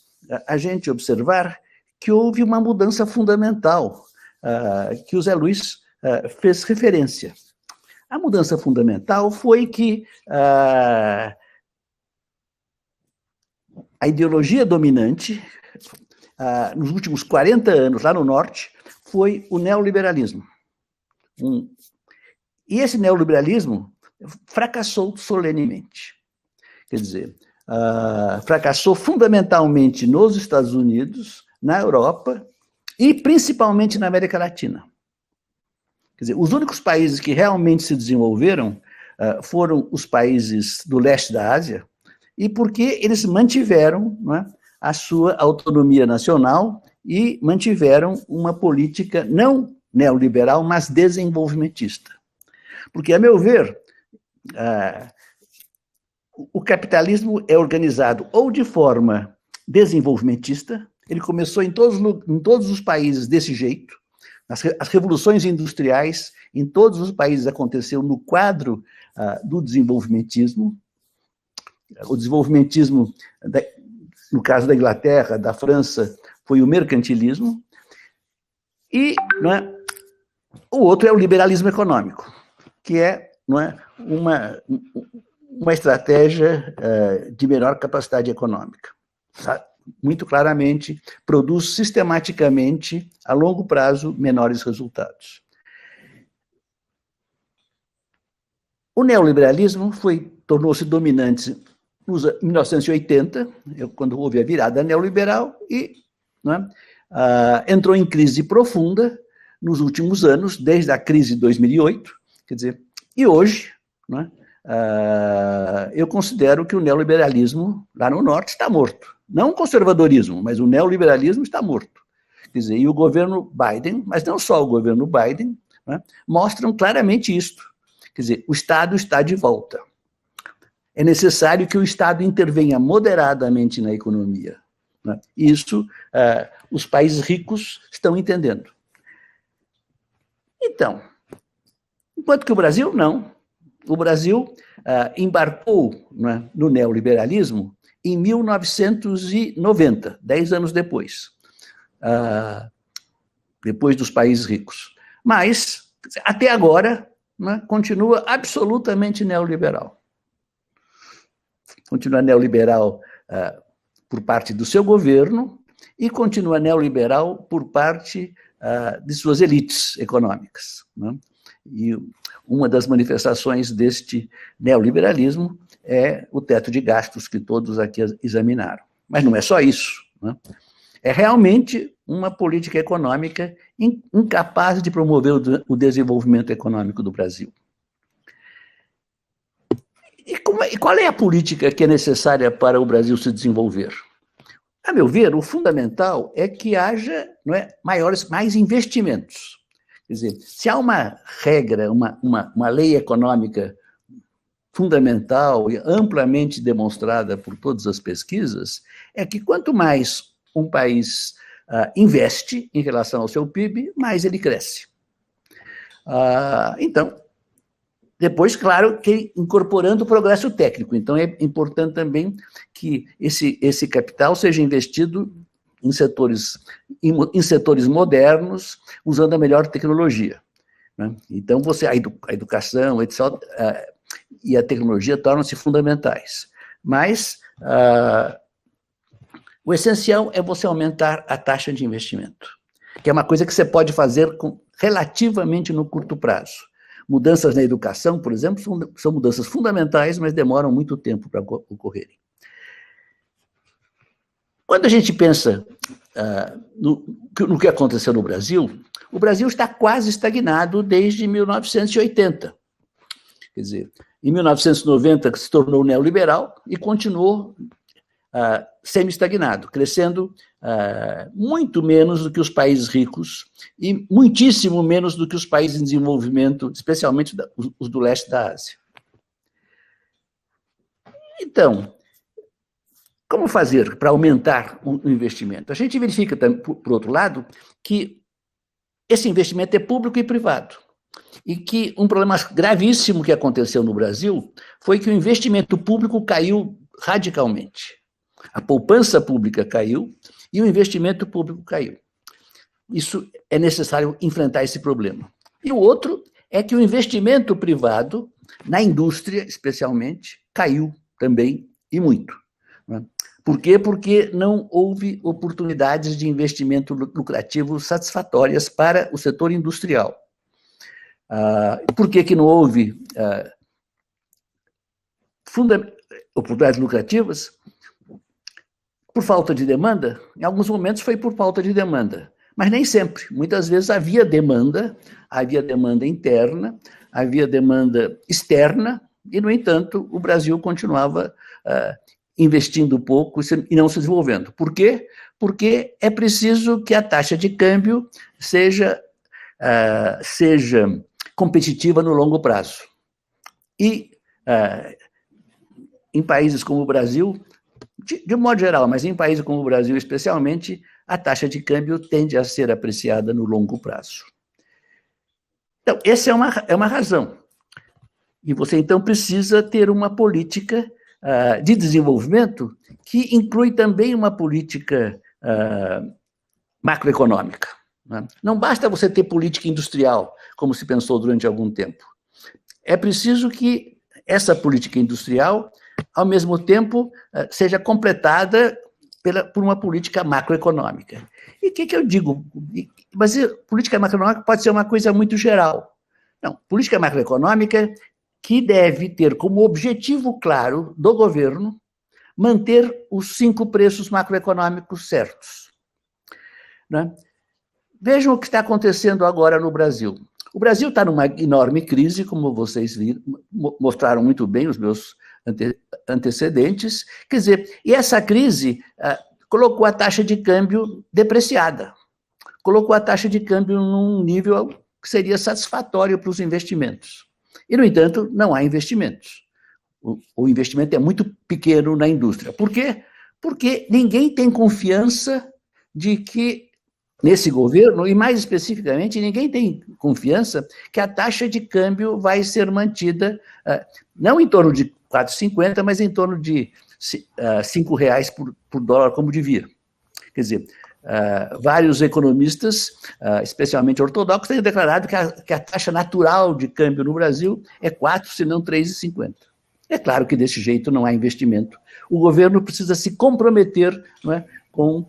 a gente observar que houve uma mudança fundamental, que o Zé Luiz fez referência. A mudança fundamental foi que a ideologia dominante, nos últimos 40 anos, lá no Norte, foi o neoliberalismo. E esse neoliberalismo fracassou solenemente. Quer dizer, fracassou fundamentalmente nos Estados Unidos, na Europa e principalmente na América Latina. Quer dizer, os únicos países que realmente se desenvolveram foram os países do leste da Ásia, e porque eles mantiveram, não é, a sua autonomia nacional e mantiveram uma política não neoliberal, mas desenvolvimentista. Porque, a meu ver, o capitalismo é organizado ou de forma desenvolvimentista, ele começou em todos os países desse jeito, as revoluções industriais em todos os países aconteceram no quadro do desenvolvimentismo. O desenvolvimentismo, no caso da Inglaterra, da França, foi o mercantilismo, e não é, o outro é o liberalismo econômico, que é, não é, uma estratégia de menor capacidade econômica. Muito claramente, produz sistematicamente, a longo prazo, menores resultados. O neoliberalismo tornou-se dominante em 1980, quando houve a virada neoliberal, e não é, entrou em crise profunda nos últimos anos, desde a crise de 2008, quer dizer, e hoje, não é, eu considero que o neoliberalismo lá no Norte está morto. Não o conservadorismo, mas o neoliberalismo está morto. Quer dizer, e o governo Biden, mas não só o governo Biden, né, mostram claramente isto. Quer dizer, o Estado está de volta. É necessário que o Estado intervenha moderadamente na economia. Né? Isso os países ricos estão entendendo. Então, enquanto que o Brasil, não. O Brasil embarcou, né, no neoliberalismo em 1990, 10 anos depois dos países ricos. Mas, até agora, né, continua absolutamente neoliberal. Continua neoliberal por parte do seu governo e continua neoliberal por parte de suas elites econômicas. Né? E uma das manifestações deste neoliberalismo é o teto de gastos que todos aqui examinaram. Mas não é só isso. Né? É realmente uma política econômica incapaz de promover o desenvolvimento econômico do Brasil. E qual é a política que é necessária para o Brasil se desenvolver? A meu ver, o fundamental é que haja, não é, mais investimentos. Quer dizer, se há uma regra, uma lei econômica fundamental e amplamente demonstrada por todas as pesquisas, é que quanto mais um país investe em relação ao seu PIB, mais ele cresce. Então, depois, claro, que incorporando o progresso técnico. Então, é importante também que esse capital seja investido em setores modernos, usando a melhor tecnologia. Né? Então, a educação, etc., e a tecnologia tornam-se fundamentais. Mas o essencial é você aumentar a taxa de investimento, que é uma coisa que você pode fazer relativamente no curto prazo. Mudanças na educação, por exemplo, são mudanças fundamentais, mas demoram muito tempo para ocorrerem. Quando a gente pensa no que aconteceu no Brasil, o Brasil está quase estagnado desde 1980. Quer dizer, em 1990 se tornou neoliberal e continuou semi-estagnado, crescendo muito menos do que os países ricos e muitíssimo menos do que os países em desenvolvimento, especialmente os do leste da Ásia. Então, como fazer para aumentar o investimento? A gente verifica, por outro lado, que esse investimento é público e privado. E que um problema gravíssimo que aconteceu no Brasil foi que o investimento público caiu radicalmente. A poupança pública caiu e o investimento público caiu. Isso é necessário enfrentar esse problema. E o outro é que o investimento privado, na indústria especialmente, caiu também e muito. Por quê? Porque não houve oportunidades de investimento lucrativo satisfatórias para o setor industrial. Por que não houve oportunidades lucrativas? Por falta de demanda? Em alguns momentos foi por falta de demanda, mas nem sempre. Muitas vezes havia demanda interna, havia demanda externa, e, no entanto, o Brasil continuava investindo pouco e não se desenvolvendo. Por quê? Porque é preciso que a taxa de câmbio seja competitiva no longo prazo. E em países como o Brasil, de modo geral, mas em países como o Brasil especialmente, a taxa de câmbio tende a ser apreciada no longo prazo. Então, essa é uma razão. E você, então, precisa ter uma política de desenvolvimento que inclui também uma política macroeconômica. Não basta você ter política industrial, como se pensou durante algum tempo. É preciso que essa política industrial, ao mesmo tempo, seja completada por uma política macroeconômica. E o que eu digo? Mas política macroeconômica pode ser uma coisa muito geral. Não, política macroeconômica que deve ter como objetivo claro do governo manter os 5 preços macroeconômicos certos. Né? Vejam o que está acontecendo agora no Brasil. O Brasil está numa enorme crise, como vocês viram, mostraram muito bem os meus antecedentes. Quer dizer, e essa crise colocou a taxa de câmbio depreciada, colocou a taxa de câmbio num nível que seria satisfatório para os investimentos. E, no entanto, não há investimentos. O investimento é muito pequeno na indústria. Por quê? Porque ninguém tem confiança de que, nesse governo, e mais especificamente, ninguém tem confiança que a taxa de câmbio vai ser mantida, não em torno de 4,50, mas em torno de R$ 5 por dólar, como devia. Quer dizer, vários economistas, especialmente ortodoxos, têm declarado que a taxa natural de câmbio no Brasil é 4, se não 3,50. É claro que desse jeito não há investimento. O governo precisa se comprometer, não é, com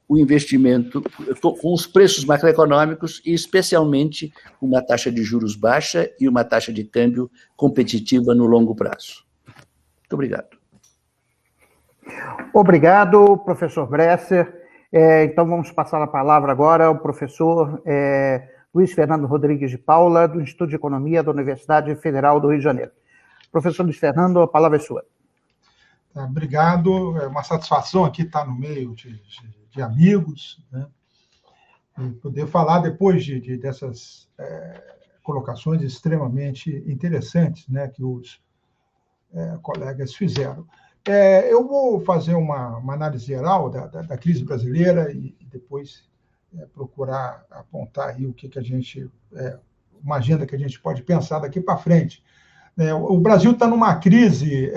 o investimento, com os preços macroeconômicos e especialmente uma taxa de juros baixa e uma taxa de câmbio competitiva no longo prazo. Muito obrigado. Obrigado, professor Bresser. Então, vamos passar a palavra agora ao professor Luiz Fernando Rodrigues de Paula, do Instituto de Economia da Universidade Federal do Rio de Janeiro. Professor Luiz Fernando, a palavra é sua. Obrigado. É uma satisfação aqui estar no meio de amigos, né? E poder falar depois dessas colocações extremamente interessantes, né, que os colegas fizeram. Eu vou fazer uma análise geral da crise brasileira e depois procurar apontar aí o que a gente, uma agenda que a gente pode pensar daqui para frente. O Brasil está numa crise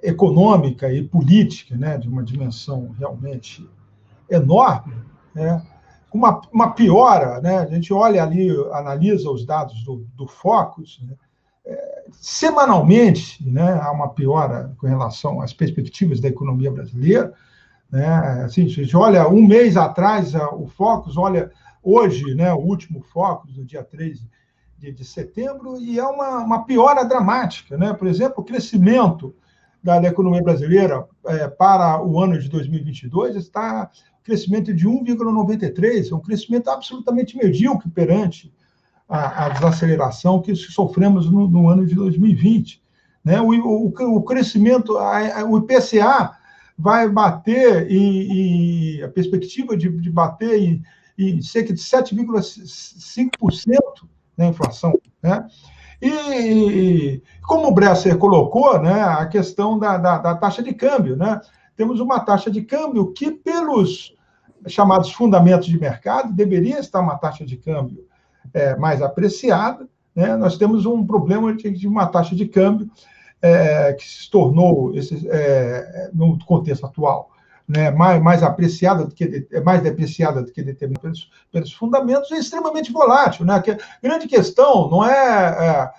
econômica e política, né, de uma dimensão realmente enorme, né, com uma piora, né, a gente olha ali, analisa os dados do Focus, né, semanalmente, né, há uma piora com relação às perspectivas da economia brasileira, né, assim, a gente olha um mês atrás o Focus, olha hoje, né, o último Focus, do dia 3 de setembro, e é uma piora dramática, né, por exemplo, o crescimento da economia brasileira para o ano de 2022 está crescimento de 1,93, é um crescimento absolutamente medíocre perante a desaceleração que sofremos no ano de 2020. né? O crescimento, o IPCA vai bater a perspectiva de bater em cerca de 7,5% da inflação, né? E como o Bresser colocou, né, a questão da taxa de câmbio, né? Temos uma taxa de câmbio que, pelos chamados fundamentos de mercado, deveria estar uma taxa de câmbio mais apreciada, né? Nós temos um problema de uma taxa de câmbio que se tornou, no contexto atual, né, mais apreciada do que mais depreciada do que determinada pelos fundamentos, é extremamente volátil, né? A grande questão não é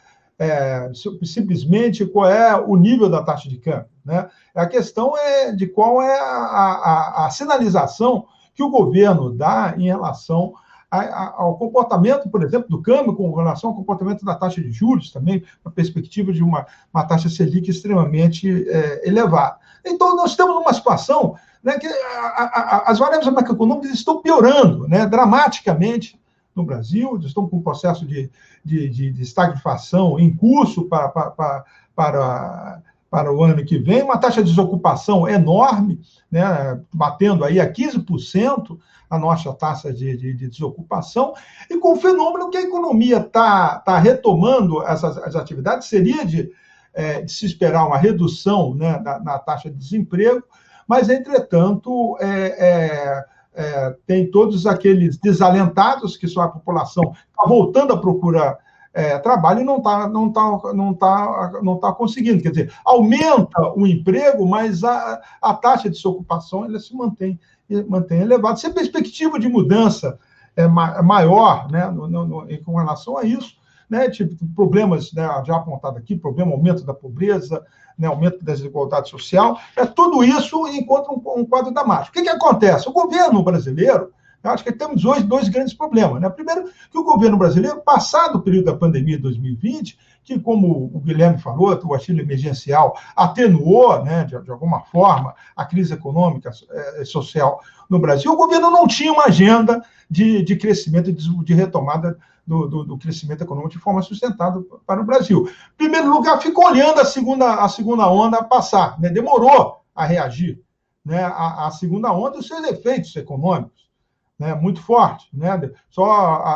simplesmente qual é o nível da taxa de câmbio, né? A questão é de qual é a sinalização que o governo dá em relação ao comportamento, por exemplo, do câmbio, com relação ao comportamento da taxa de juros, também, a perspectiva de uma taxa Selic extremamente elevada. Então, nós temos uma situação, né, que as variáveis macroeconômicas estão piorando, né, dramaticamente no Brasil, estão com um processo de estagflação em curso para o ano que vem, uma taxa de desocupação enorme, né, batendo aí a 15% a nossa taxa de desocupação, e com o fenômeno que a economia está retomando as atividades, seria de se esperar uma redução, né, na taxa de desemprego, mas, entretanto, tem todos aqueles desalentados, que só a população está voltando a procurar trabalho e não tá conseguindo. Quer dizer, aumenta o emprego, mas a taxa de desocupação ela se mantém elevada. Se a perspectiva de mudança é maior, né, com relação a isso, né, tipo, problemas, né, já apontado aqui, aumento da pobreza, né, aumento da desigualdade social, tudo isso encontra um quadro dramático. O que acontece? O governo brasileiro, eu acho que temos hoje dois grandes problemas, né? Primeiro, que o governo brasileiro, passado o período da pandemia de 2020, que, como o Guilherme falou, o auxílio emergencial atenuou, né, de alguma forma, a crise econômica e social no Brasil, o governo não tinha uma agenda de crescimento, de retomada do crescimento econômico de forma sustentada para o Brasil. Em primeiro lugar, ficou olhando a segunda onda passar, né? Demorou a reagir, né, a segunda onda e os seus efeitos econômicos, né, muito forte, né, só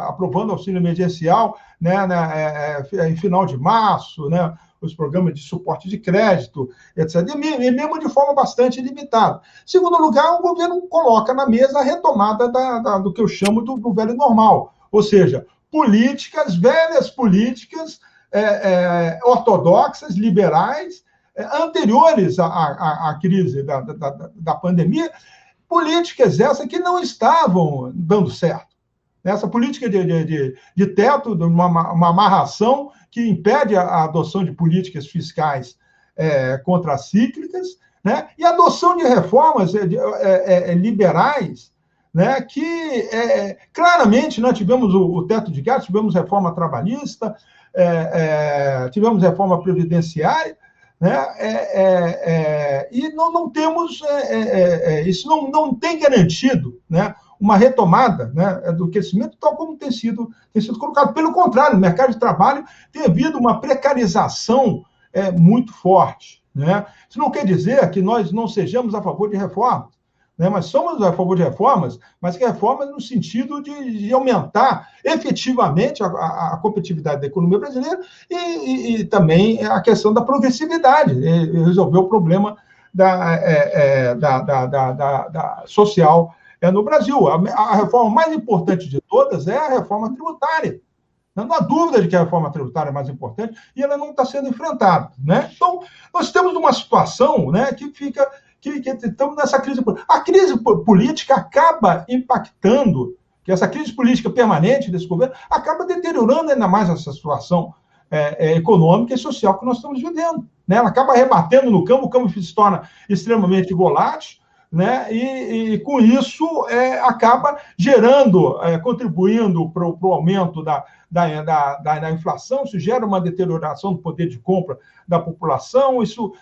aprovando o auxílio emergencial, né, em final de março, né, os programas de suporte de crédito, etc., e mesmo de forma bastante limitada. Em segundo lugar, o governo coloca na mesa a retomada do que eu chamo do velho normal, ou seja, velhas políticas ortodoxas, liberais, anteriores à crise da pandemia, políticas essas que não estavam dando certo. Essa política de teto, de uma amarração que impede a adoção de políticas fiscais contracíclicas, né, e a adoção de reformas liberais, né, que claramente nós tivemos o teto de gastos, tivemos reforma trabalhista, tivemos reforma previdenciária, né, e não temos, isso não tem garantido, né, uma retomada, né, do crescimento, tal como tem sido colocado. Pelo contrário, no mercado de trabalho tem havido uma precarização muito forte, né? Isso não quer dizer que nós não sejamos a favor de reformas, né, mas somos a favor de reformas, mas que reformas no sentido de aumentar efetivamente a competitividade da economia brasileira e também a questão da progressividade, resolver o problema social no Brasil. A reforma mais importante de todas é a reforma tributária. Não há dúvida de que a reforma tributária é mais importante e ela não está sendo enfrentada, né? Então, nós temos uma situação, né, que estamos nessa crise política. A crise política acaba impactando, que essa crise política permanente desse governo acaba deteriorando ainda mais essa situação econômica e social que nós estamos vivendo, né? Ela acaba rebatendo no campo, o campo se torna extremamente volátil, né? E com isso acaba gerando, contribuindo para o aumento da inflação, isso gera uma deterioração do poder de compra da população, isso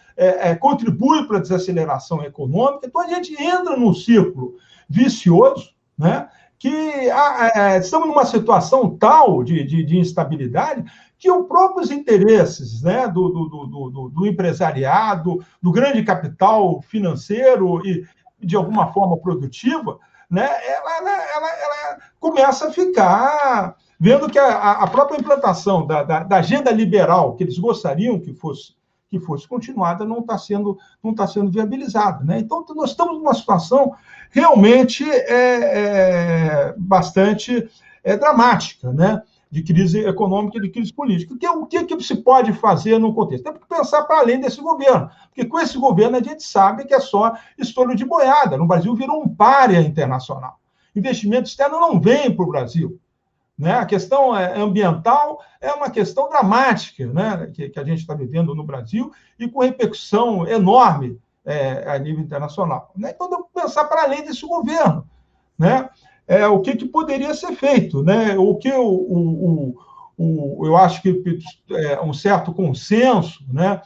contribui para a desaceleração econômica. Então, a gente entra num círculo vicioso, né, que estamos numa situação tal de instabilidade que os próprios interesses, né, do empresariado, do grande capital financeiro e, de alguma forma, produtiva, né, ela começa a ficar vendo que a própria implantação da agenda liberal que eles gostariam que fosse continuada não está sendo viabilizada, né? Então, nós estamos numa situação realmente bastante dramática, né? De crise econômica e de crise política. O que se pode fazer no contexto? Tem que pensar para além desse governo, porque com esse governo a gente sabe que é só estouro de boiada. No Brasil virou um pária internacional. Investimento externo não vem para o Brasil. Né? A questão ambiental é uma questão dramática, né? que a gente está vivendo no Brasil e com repercussão enorme a nível internacional. Né? Então, tem que pensar para além desse governo. Né? O que poderia ser feito? Né? O que eu acho que um certo consenso, né?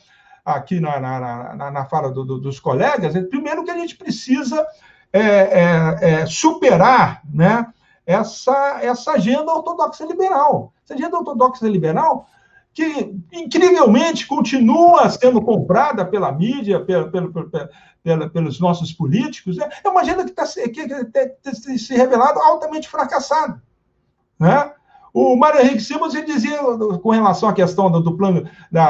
Aqui na fala dos colegas, primeiro que a gente precisa superar, né? Essa agenda ortodoxa liberal. Essa agenda ortodoxa liberal que, incrivelmente, continua sendo comprada pela mídia, pelos nossos políticos, né? É uma agenda que tem se revelado altamente fracassada. Né? O Mário Henrique Simas dizia, com relação à questão do plano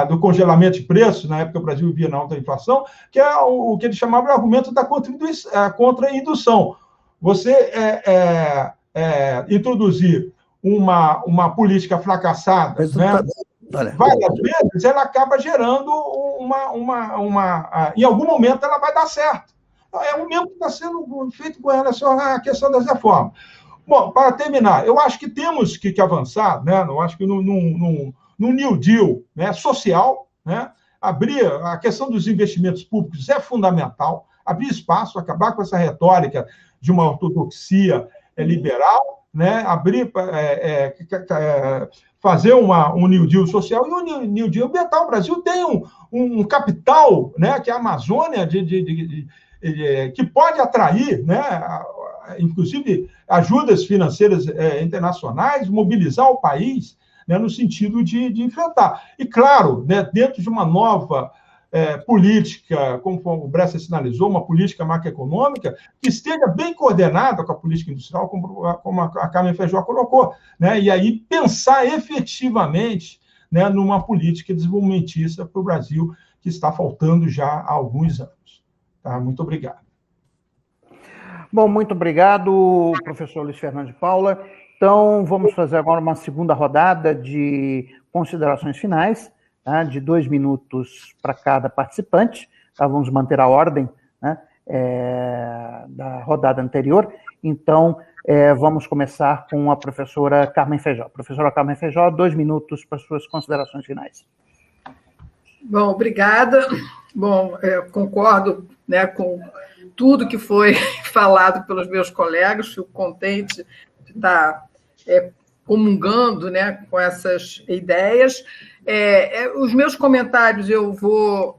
do congelamento de preços, na época o Brasil vivia na alta inflação, que é o que ele chamava de argumento da contra-indução. Você introduzir uma política fracassada, né? Várias vezes, ela acaba gerando em algum momento ela vai dar certo. É o mesmo que está sendo feito com relação à questão das reformas. Bom, para terminar, eu acho que temos que avançar, né? Eu acho que no New Deal, né, social, né? Abrir a questão dos investimentos públicos é fundamental, abrir espaço, acabar com essa retórica de uma ortodoxia liberal, né? Abrir, fazer um New Deal social e um New Deal ambiental. O Brasil tem um capital, né, que é a Amazônia, que pode atrair, né, inclusive ajudas financeiras internacionais, mobilizar o país, né, no sentido de enfrentar. E, claro, né, dentro de uma nova política, como o Bresser sinalizou, uma política macroeconômica que esteja bem coordenada com a política industrial, como a Carmen Feijó colocou, né? E aí pensar efetivamente, né, numa política desenvolvimentista para o Brasil, que está faltando já há alguns anos. Tá? Muito obrigado. Bom, muito obrigado, professor Luiz Fernando de Paula. Então, vamos fazer agora uma segunda rodada de considerações finais, tá, de 2 minutos para cada participante. Tá? Vamos manter a ordem, né, da rodada anterior. Então, vamos começar com a professora Carmen Feijó. Professora Carmen Feijó, 2 minutos para suas considerações finais. Bom, obrigada. Bom, concordo, né, com tudo que foi falado pelos meus colegas. Fico contente de estar comungando, né, com essas ideias. Os meus comentários, eu vou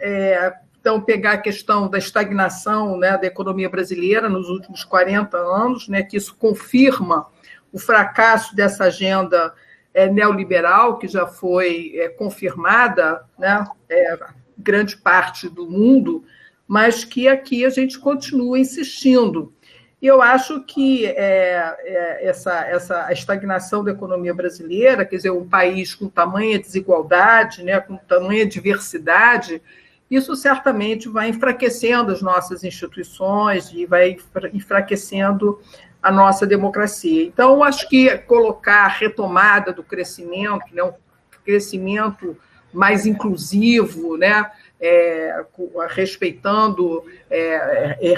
então pegar a questão da estagnação, né, da economia brasileira nos últimos 40 anos, né, que isso confirma o fracasso dessa agenda neoliberal, que já foi confirmada, né, grande parte do mundo, mas que aqui a gente continua insistindo. E eu acho que essa estagnação da economia brasileira, quer dizer, um país com tamanha desigualdade, né, com tamanha diversidade, isso certamente vai enfraquecendo as nossas instituições e vai enfraquecendo a nossa democracia. Então, eu acho que colocar a retomada do crescimento, né, um crescimento mais inclusivo, né, respeitando,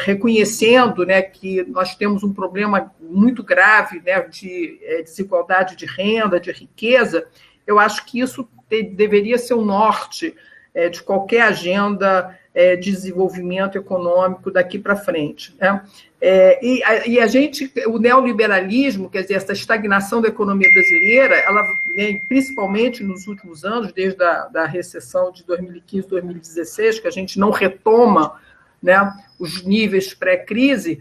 reconhecendo, né, que nós temos um problema muito grave, né, de desigualdade de renda, de riqueza. Eu acho que isso deveria ser o norte de qualquer agenda de desenvolvimento econômico daqui para frente, né? E a gente, o neoliberalismo, quer dizer, essa estagnação da economia brasileira, ela vem principalmente nos últimos anos, desde a recessão de 2015, 2016, que a gente não retoma, né, os níveis pré-crise,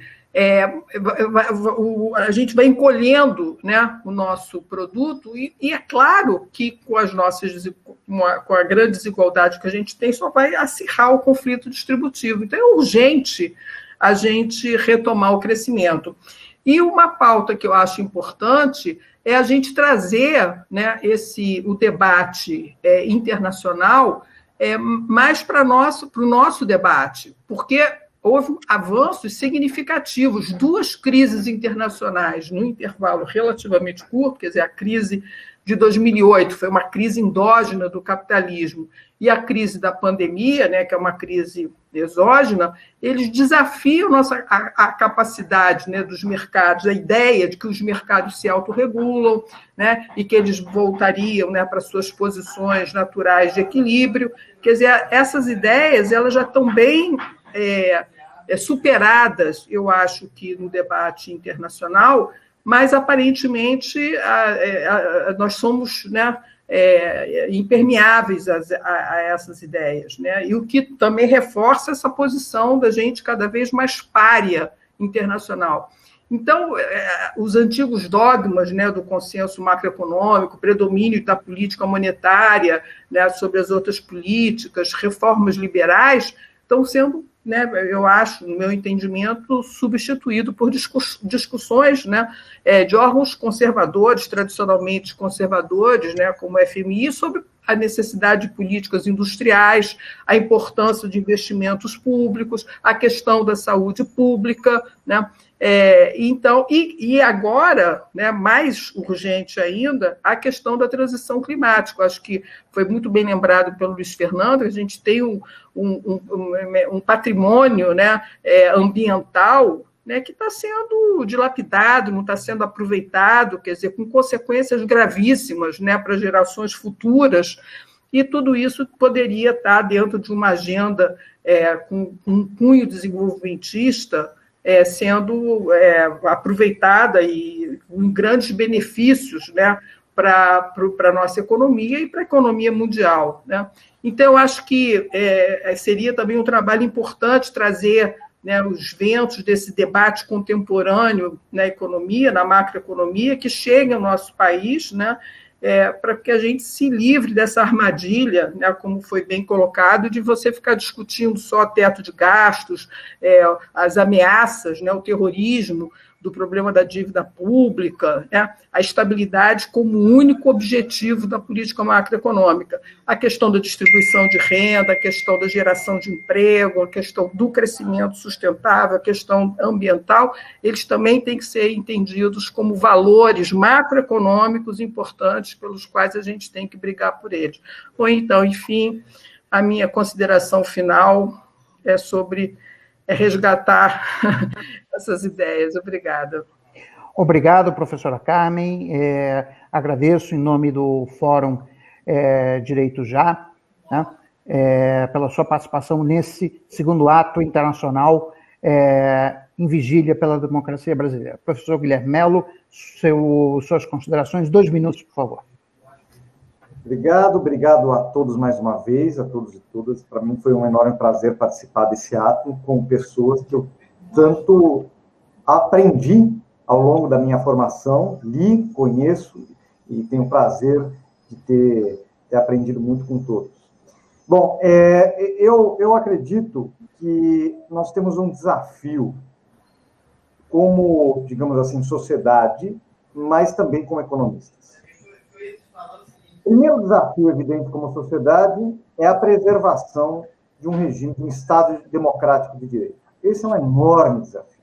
a gente vai encolhendo, né, o nosso produto, e é claro que com a grande desigualdade que a gente tem, só vai acirrar o conflito distributivo. Então, é urgente a gente retomar o crescimento. E uma pauta que eu acho importante é a gente trazer, né, o debate internacional mais para o nosso debate, porque houve avanços significativos, 2 crises internacionais no intervalo relativamente curto, quer dizer, a crise de 2008 foi uma crise endógena do capitalismo, e a crise da pandemia, né, que é uma crise exógena, eles desafiam a capacidade, né, dos mercados, a ideia de que os mercados se autorregulam, né, e que eles voltariam, né, para suas posições naturais de equilíbrio. Quer dizer, essas ideias elas já estão bem superadas, eu acho que no debate internacional, mas aparentemente nós somos, né, impermeáveis a essas ideias, né? E o que também reforça essa posição da gente cada vez mais pária internacional. Então, os antigos dogmas, né, do consenso macroeconômico, predomínio da política monetária, né, sobre as outras políticas, reformas liberais, estão sendo, né, eu acho, no meu entendimento, substituído por discussões, né, de órgãos conservadores, tradicionalmente conservadores, né, como o FMI, sobre a necessidade de políticas industriais, a importância de investimentos públicos, a questão da saúde pública, né? Então, e agora, né, mais urgente ainda, a questão da transição climática. Acho que foi muito bem lembrado pelo Luiz Fernando, a gente tem um patrimônio, né, ambiental, né, que está sendo dilapidado, não está sendo aproveitado, quer dizer, com consequências gravíssimas, né, para gerações futuras, e tudo isso poderia estar dentro de uma agenda com um cunho desenvolvimentista, sendo aproveitada e com grandes benefícios, né, para a nossa economia e para a economia mundial, né? Então, eu acho que seria também um trabalho importante trazer, né, os ventos desse debate contemporâneo na economia, na macroeconomia, que chegue ao nosso país, né, para que a gente se livre dessa armadilha, né, como foi bem colocado, de você ficar discutindo só teto de gastos, as ameaças, né, o terrorismo, do problema da dívida pública, né, a estabilidade como único objetivo da política macroeconômica. A questão da distribuição de renda, a questão da geração de emprego, a questão do crescimento sustentável, a questão ambiental, eles também têm que ser entendidos como valores macroeconômicos importantes pelos quais a gente tem que brigar por eles. Bom, então, enfim, a minha consideração final é sobre resgatar essas ideias. Obrigada. Obrigado, professora Carmen. Agradeço em nome do Fórum Direito Já, né, pela sua participação nesse segundo ato internacional em vigília pela democracia brasileira. Professor Guilherme Mello, suas considerações, 2 minutos, por favor. Obrigado a todos mais uma vez, a todos e todas. Para mim foi um enorme prazer participar desse ato com pessoas que eu tanto aprendi ao longo da minha formação, li, conheço e tenho o prazer de ter aprendido muito com todos. Bom, eu acredito que nós temos um desafio como, digamos assim, sociedade, mas também como economistas. O primeiro desafio evidente como sociedade é a preservação de um regime, de um Estado democrático de direito. Esse é um enorme desafio.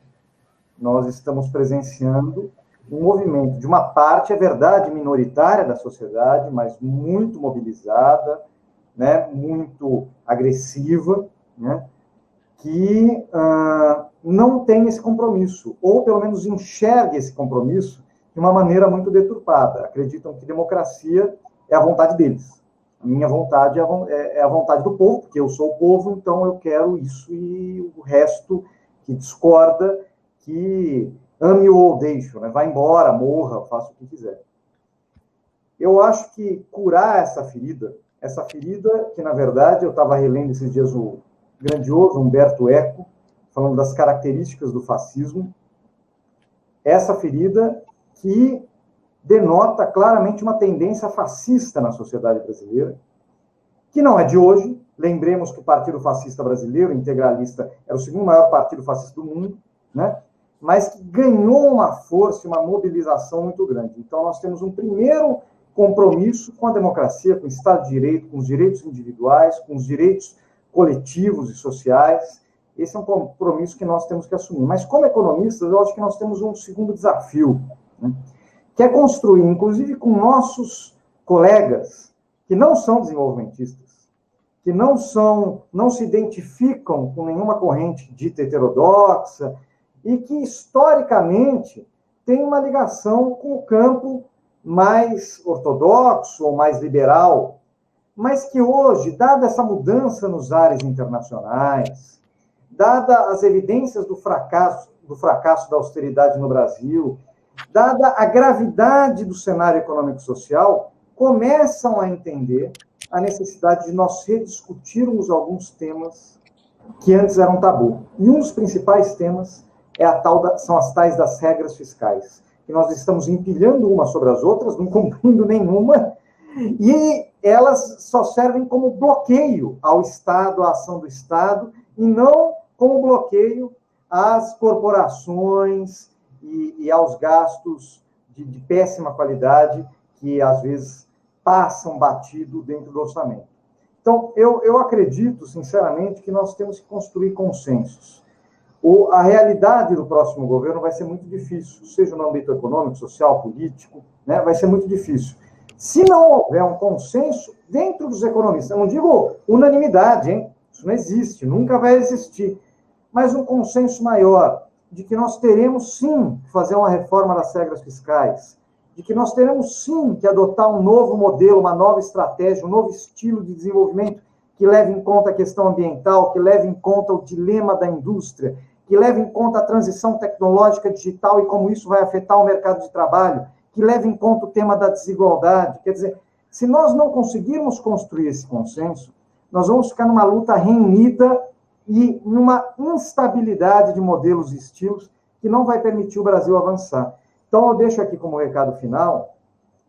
Nós estamos presenciando um movimento de uma parte, é verdade, minoritária da sociedade, mas muito mobilizada, né, muito agressiva, né, que não tem esse compromisso, ou pelo menos enxerga esse compromisso de uma maneira muito deturpada. Acreditam que democracia é a vontade deles. A minha vontade é a vontade do povo, porque eu sou o povo, então eu quero isso, e o resto que discorda, que ame ou deixe, né? Vai embora, morra, faça o que quiser. Eu acho que curar essa ferida que, na verdade, eu estava relendo esses dias o grandioso Humberto Eco, falando das características do fascismo, essa ferida que denota claramente uma tendência fascista na sociedade brasileira, que não é de hoje. Lembremos que o Partido Fascista Brasileiro, integralista, era o segundo maior partido fascista do mundo, né? Mas que ganhou uma força e uma mobilização muito grande. Então, nós temos um primeiro compromisso com a democracia, com o Estado de Direito, com os direitos individuais, com os direitos coletivos e sociais. Esse é um compromisso que nós temos que assumir. Mas, como economistas, eu acho que nós temos um segundo desafio, né? Que é construir, inclusive com nossos colegas, que não são desenvolvimentistas, que não se identificam com nenhuma corrente dita heterodoxa e que, historicamente, tem uma ligação com o campo mais ortodoxo ou mais liberal, mas que hoje, dada essa mudança nos ares internacionais, dada as evidências do fracasso da austeridade no Brasil, dada a gravidade do cenário econômico-social, começam a entender a necessidade de nós rediscutirmos alguns temas que antes eram tabu. E um dos principais temas são as tais das regras fiscais, que nós estamos empilhando umas sobre as outras, não cumprindo nenhuma, e elas só servem como bloqueio ao Estado, à ação do Estado, e não como bloqueio às corporações e aos gastos de péssima qualidade que, às vezes, passam batido dentro do orçamento. Então, eu acredito, sinceramente, que nós temos que construir consensos. A realidade do próximo governo vai ser muito difícil, seja no âmbito econômico, social, político, né? Vai ser muito difícil. Se não houver um consenso dentro dos economistas, eu não digo unanimidade, hein? Isso não existe, nunca vai existir, mas um consenso maior de que nós teremos, sim, que fazer uma reforma das regras fiscais, de que nós teremos, sim, que adotar um novo modelo, uma nova estratégia, um novo estilo de desenvolvimento que leve em conta a questão ambiental, que leve em conta o dilema da indústria, que leve em conta a transição tecnológica digital e como isso vai afetar o mercado de trabalho, que leve em conta o tema da desigualdade. Quer dizer, se nós não conseguirmos construir esse consenso, nós vamos ficar numa luta renhida e numa instabilidade de modelos e estilos que não vai permitir o Brasil avançar. Então, eu deixo aqui como recado final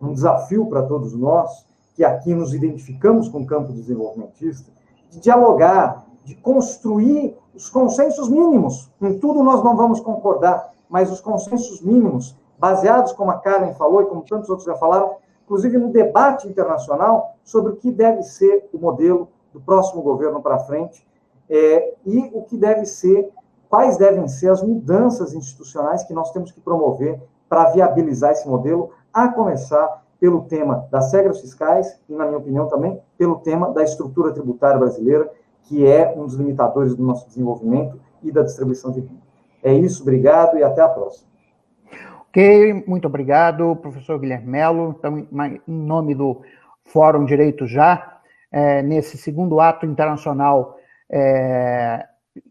um desafio para todos nós, que aqui nos identificamos com o campo desenvolvimentista, de dialogar, de construir os consensos mínimos. Em tudo nós não vamos concordar, mas os consensos mínimos, baseados, como a Karen falou e como tantos outros já falaram, inclusive no debate internacional sobre o que deve ser o modelo do próximo governo para frente, e o que deve ser, quais devem ser as mudanças institucionais que nós temos que promover para viabilizar esse modelo, a começar pelo tema das regras fiscais e, na minha opinião, também pelo tema da estrutura tributária brasileira, que é um dos limitadores do nosso desenvolvimento e da distribuição de renda. É isso, obrigado e até a próxima. Ok, muito obrigado, professor Guilherme Melo. Então, em nome do Fórum Direito Já, nesse segundo ato internacional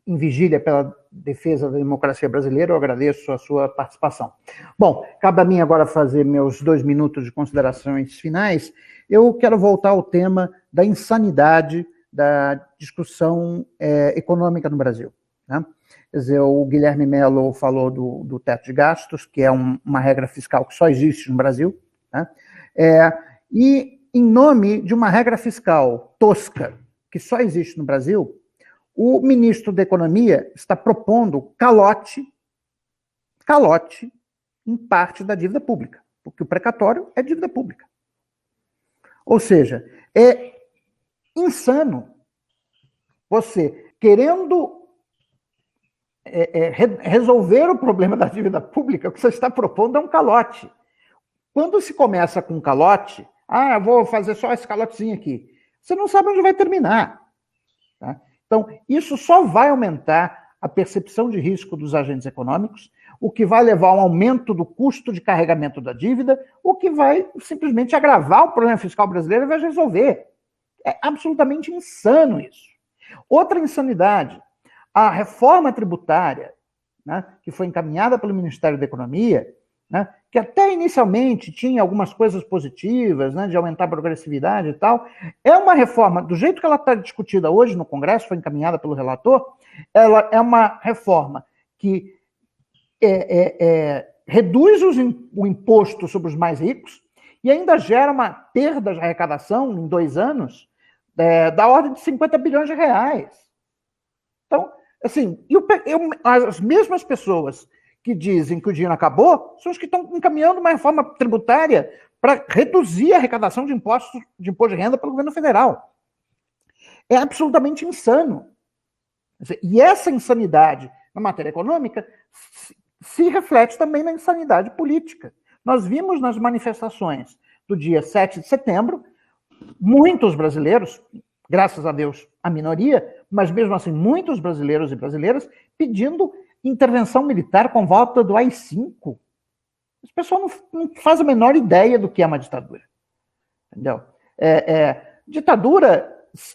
em vigília pela defesa da democracia brasileira, eu agradeço a sua participação. Bom, cabe a mim agora fazer meus 2 minutos de considerações finais. Eu quero voltar ao tema da insanidade da discussão econômica no Brasil, né? Quer dizer, o Guilherme Melo falou do teto de gastos, que é uma regra fiscal que só existe no Brasil, né? E em nome de uma regra fiscal tosca, que só existe no Brasil, o ministro da Economia está propondo calote em parte da dívida pública, porque o precatório é dívida pública. Ou seja, é insano você, querendo resolver o problema da dívida pública, o que você está propondo é um calote. Quando se começa com um calote, eu vou fazer só esse calotezinho aqui, você não sabe onde vai terminar, tá? Então, isso só vai aumentar a percepção de risco dos agentes econômicos, o que vai levar a um aumento do custo de carregamento da dívida, o que vai simplesmente agravar o problema fiscal brasileiro e vai resolver. É absolutamente insano isso. Outra insanidade, a reforma tributária, né, que foi encaminhada pelo Ministério da Economia, né, que até inicialmente tinha algumas coisas positivas, né, de aumentar a progressividade e tal, é uma reforma, do jeito que ela está discutida hoje no Congresso, foi encaminhada pelo relator, ela é uma reforma que reduz o imposto sobre os mais ricos e ainda gera uma perda de arrecadação em 2 anos da ordem de 50 bilhões de reais. Então, assim, as mesmas pessoas que dizem que o dinheiro acabou são os que estão encaminhando uma reforma tributária para reduzir a arrecadação de imposto de renda pelo governo federal. É absolutamente insano. E essa insanidade na matéria econômica se reflete também na insanidade política. Nós vimos nas manifestações do dia 7 de setembro, muitos brasileiros, graças a Deus a minoria, mas mesmo assim muitos brasileiros e brasileiras pedindo intervenção militar com volta do AI-5. As pessoas não fazem a menor ideia do que é uma ditadura. Entendeu?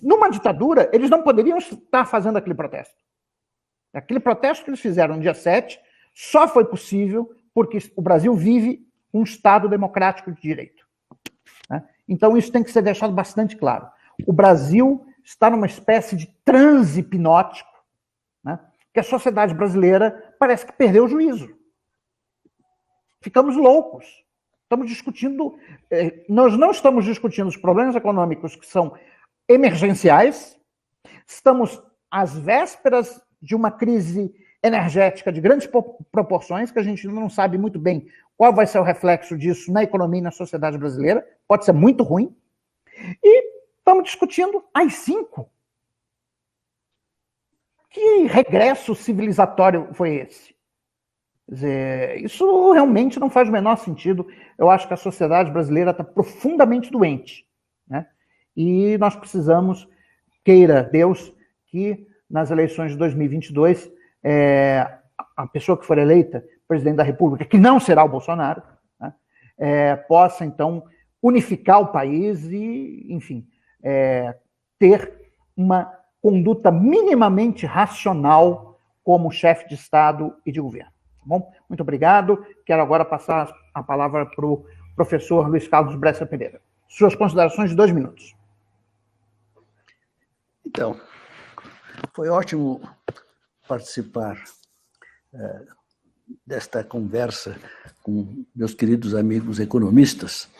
Numa ditadura, eles não poderiam estar fazendo aquele protesto. Aquele protesto que eles fizeram no dia 7 só foi possível porque o Brasil vive um Estado democrático de direito. Né? Então, isso tem que ser deixado bastante claro. O Brasil está numa espécie de transe hipnótico, né? Que a sociedade brasileira parece que perdeu o juízo. Ficamos loucos. Estamos discutindo... nós não estamos discutindo os problemas econômicos que são emergenciais, estamos às vésperas de uma crise energética de grandes proporções, que a gente não sabe muito bem qual vai ser o reflexo disso na economia e na sociedade brasileira, pode ser muito ruim, e estamos discutindo AI-5. Que regresso civilizatório foi esse? Quer dizer, isso realmente não faz o menor sentido. Eu acho que a sociedade brasileira está profundamente doente, né? E nós precisamos, queira Deus, que nas eleições de 2022, a pessoa que for eleita presidente da República, que não será o Bolsonaro, né, possa, então, unificar o país e, enfim, ter uma conduta minimamente racional como chefe de Estado e de governo. Tá bom? Muito obrigado. Quero agora passar a palavra para o professor Luiz Carlos Bresser Pereira. Suas considerações de 2 minutos. Então, foi ótimo participar desta conversa com meus queridos amigos economistas.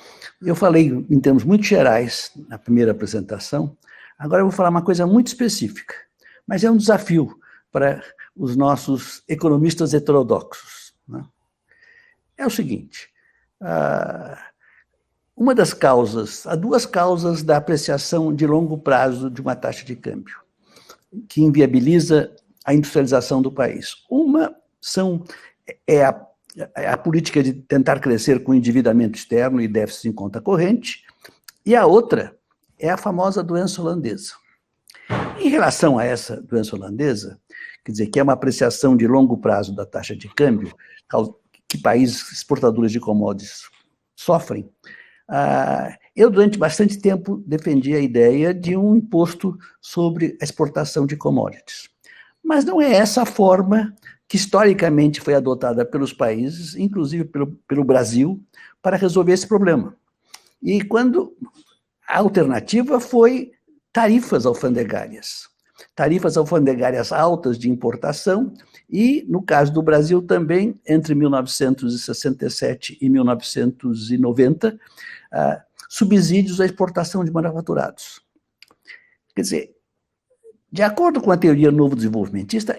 Eu falei em termos muito gerais na primeira apresentação, agora eu vou falar uma coisa muito específica, mas é um desafio para os nossos economistas heterodoxos, né? É o seguinte, há 2 causas da apreciação de longo prazo de uma taxa de câmbio, que inviabiliza a industrialização do país. Uma é a política de tentar crescer com endividamento externo e déficit em conta corrente, e a outra é a famosa doença holandesa. Em relação a essa doença holandesa, quer dizer, que é uma apreciação de longo prazo da taxa de câmbio, que países exportadores de commodities sofrem, eu, durante bastante tempo, defendi a ideia de um imposto sobre a exportação de commodities. Mas não é essa a forma que historicamente foi adotada pelos países, inclusive pelo Brasil, para resolver esse problema. E quando a alternativa foi tarifas alfandegárias altas de importação e, no caso do Brasil também, entre 1967 e 1990, subsídios à exportação de manufaturados. Quer dizer, de acordo com a teoria novo-desenvolvimentista,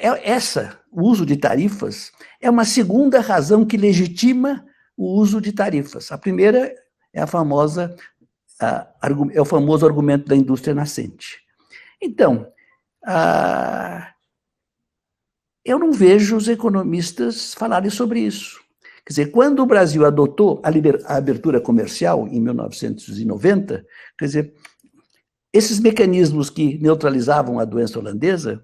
o uso de tarifas é uma segunda razão que legitima o uso de tarifas. A primeira é o famoso argumento da indústria nascente. Então, eu não vejo os economistas falarem sobre isso. Quer dizer, quando o Brasil adotou a abertura comercial, em 1990, quer dizer, esses mecanismos que neutralizavam a doença holandesa,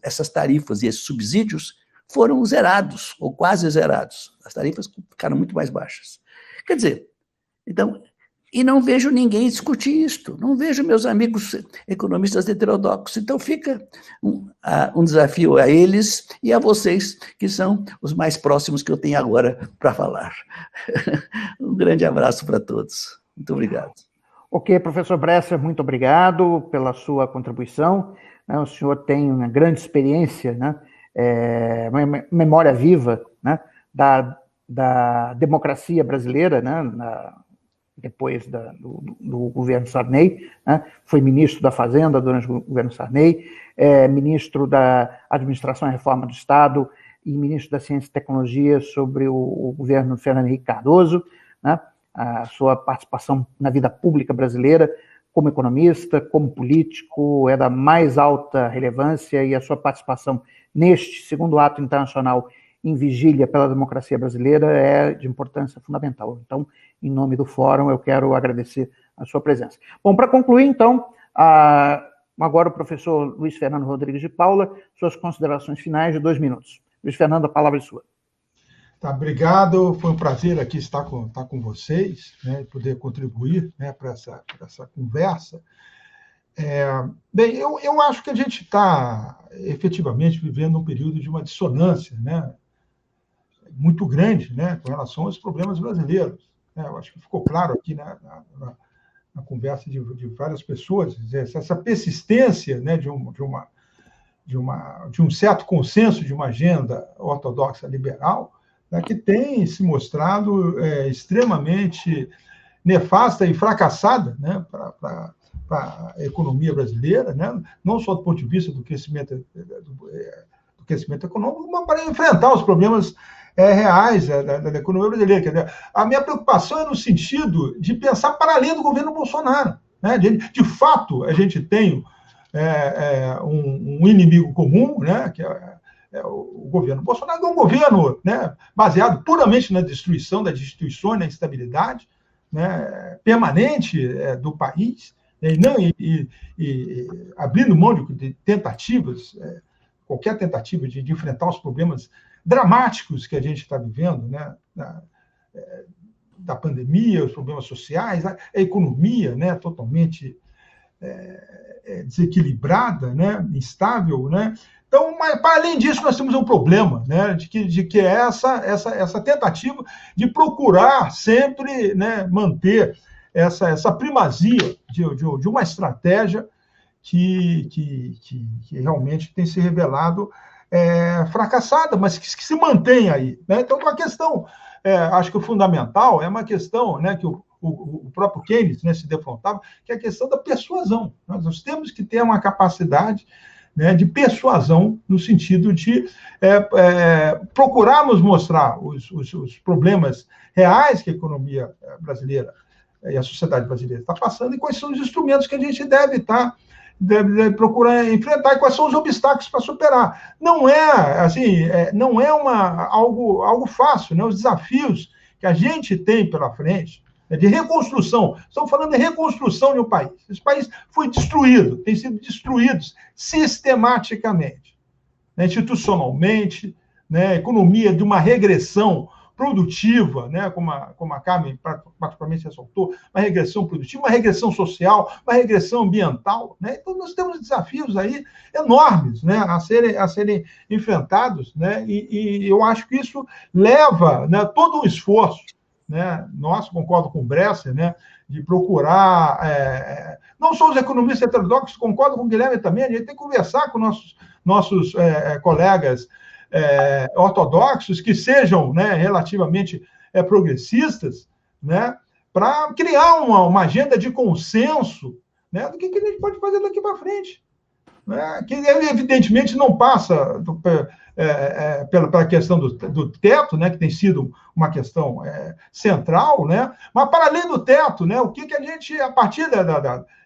essas tarifas e esses subsídios, foram zerados, ou quase zerados. As tarifas ficaram muito mais baixas. Quer dizer, então, e não vejo ninguém discutir isto, não vejo meus amigos economistas heterodoxos. Então fica um desafio a eles e a vocês, que são os mais próximos que eu tenho agora para falar. Um grande abraço para todos. Muito obrigado. Ok, professor Bresser, muito obrigado pela sua contribuição. O senhor tem uma grande experiência, né? Uma memória viva, né? da democracia brasileira, né, depois do governo Sarney, né, foi ministro da Fazenda durante o governo Sarney, ministro da Administração e Reforma do Estado e ministro da Ciência e Tecnologia sobre o governo Fernando Henrique Cardoso, né, a sua participação na vida pública brasileira como economista, como político, é da mais alta relevância, e a sua participação neste segundo ato internacional em vigília pela democracia brasileira é de importância fundamental. Então, em nome do Fórum, eu quero agradecer a sua presença. Bom, para concluir, então, agora o professor Luiz Fernando Rodrigues de Paula, suas considerações finais de 2 minutos. Luiz Fernando, a palavra é sua. Tá, obrigado, foi um prazer aqui estar com vocês, né, poder contribuir, né, para essa conversa. Bem, eu acho que a gente está efetivamente vivendo um período de uma dissonância, né, muito grande, né, com relação aos problemas brasileiros. Né. Eu acho que ficou claro aqui na conversa de várias pessoas, essa persistência, né, de um certo consenso de uma agenda ortodoxa liberal, né, que tem se mostrado extremamente nefasta e fracassada, né, para a economia brasileira, né, não só do ponto de vista do crescimento econômico, mas para enfrentar os problemas reais da economia brasileira. Quer dizer, a minha preocupação é no sentido de pensar para além do governo Bolsonaro. Né, de fato, a gente tem um inimigo comum, né, que é o governo Bolsonaro, é um governo, né, baseado puramente na destruição das instituições, na instabilidade, né, permanente do país, e abrindo mão de tentativas, qualquer tentativa de enfrentar os problemas dramáticos que a gente está vivendo, né, da pandemia, os problemas sociais, a economia, né, totalmente desequilibrada, né, instável, né. Então, mas, para além disso, nós temos um problema, né, de que é essa tentativa de procurar sempre, né, manter essa primazia de uma estratégia que realmente tem se revelado fracassada, mas que se mantém aí. Né? Então, uma questão, acho que o fundamental é uma questão, né, que o próprio Keynes, né, se defrontava, que é a questão da persuasão. Nós temos que ter uma capacidade, né, de persuasão, no sentido de procurarmos mostrar os problemas reais que a economia brasileira e a sociedade brasileira está passando, e quais são os instrumentos que a gente deve procurar enfrentar, e quais são os obstáculos para superar. Não é assim, não é algo fácil, né? Os desafios que a gente tem pela frente, de reconstrução. Estamos falando de reconstrução de um país. Esse país foi destruído, tem sido destruído sistematicamente, né, institucionalmente, né, economia de uma regressão produtiva, né, como a Carmen particularmente ressaltou, uma regressão produtiva, uma regressão social, uma regressão ambiental. Né? Então, nós temos desafios aí enormes, né, a serem enfrentados, né, e eu acho que isso leva, né, todo um esforço, né, nós, concordo com o Bresser, né, de procurar, não só os economistas heterodoxos, concordo com o Guilherme também, a gente tem que conversar com nossos colegas ortodoxos que sejam, né, relativamente progressistas, né, para criar uma agenda de consenso, né, do que a gente pode fazer daqui para frente. Né, que evidentemente não passa pela questão do teto, né, que tem sido uma questão central, né, mas para além do teto, né, o que a gente, a partir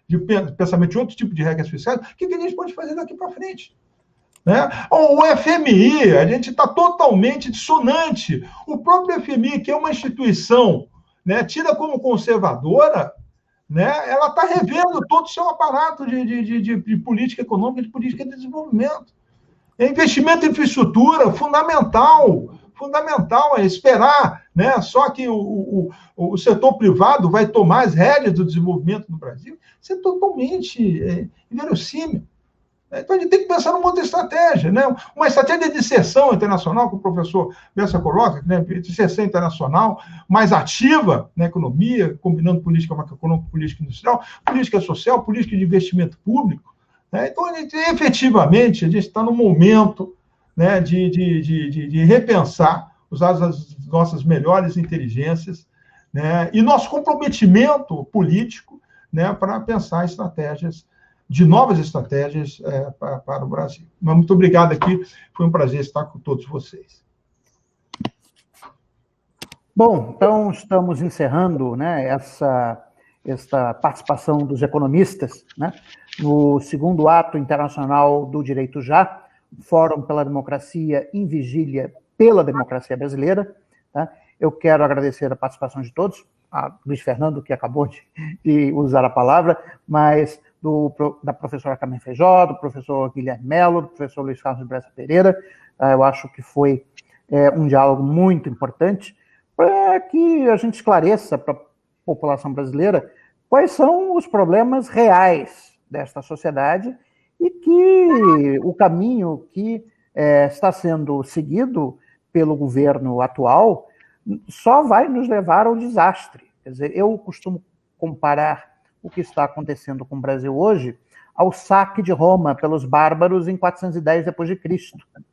de pensamento de outro tipo de regras fiscais, o que a gente pode fazer daqui para frente? Né? O FMI, a gente está totalmente dissonante. O próprio FMI, que é uma instituição, né, tida como conservadora, né, ela está revendo todo o seu aparato de política econômica, de política de desenvolvimento. Investimento em infraestrutura, fundamental é esperar, né, só que o setor privado vai tomar as rédeas do desenvolvimento no Brasil. Isso é totalmente inverossímil. Então, a gente tem que pensar numa outra estratégia, né? Uma estratégia de inserção internacional, que o professor Bessa coloca, né? De inserção internacional mais ativa na economia, combinando política macroeconômica, política industrial, política social, política de investimento público. Né? Então, efetivamente, a gente está num momento, né, de repensar, usar as nossas melhores inteligências, né, e nosso comprometimento político, né, para pensar novas estratégias para o Brasil. Mas muito obrigado aqui, foi um prazer estar com todos vocês. Bom, então estamos encerrando, né, esta participação dos economistas, né, no segundo ato internacional do Direito Já, Fórum pela Democracia em Vigília pela Democracia Brasileira. Tá? Eu quero agradecer a participação de todos, a Luiz Fernando, que acabou de usar a palavra, mas da professora Carmen Feijó, do professor Guilherme Mello, do professor Luiz Carlos Bressa Pereira. Eu acho que foi um diálogo muito importante para que a gente esclareça para a população brasileira quais são os problemas reais desta sociedade e que o caminho que está sendo seguido pelo governo atual só vai nos levar ao desastre. Quer dizer, eu costumo comparar o que está acontecendo com o Brasil hoje ao saque de Roma pelos bárbaros em 410 d.C.,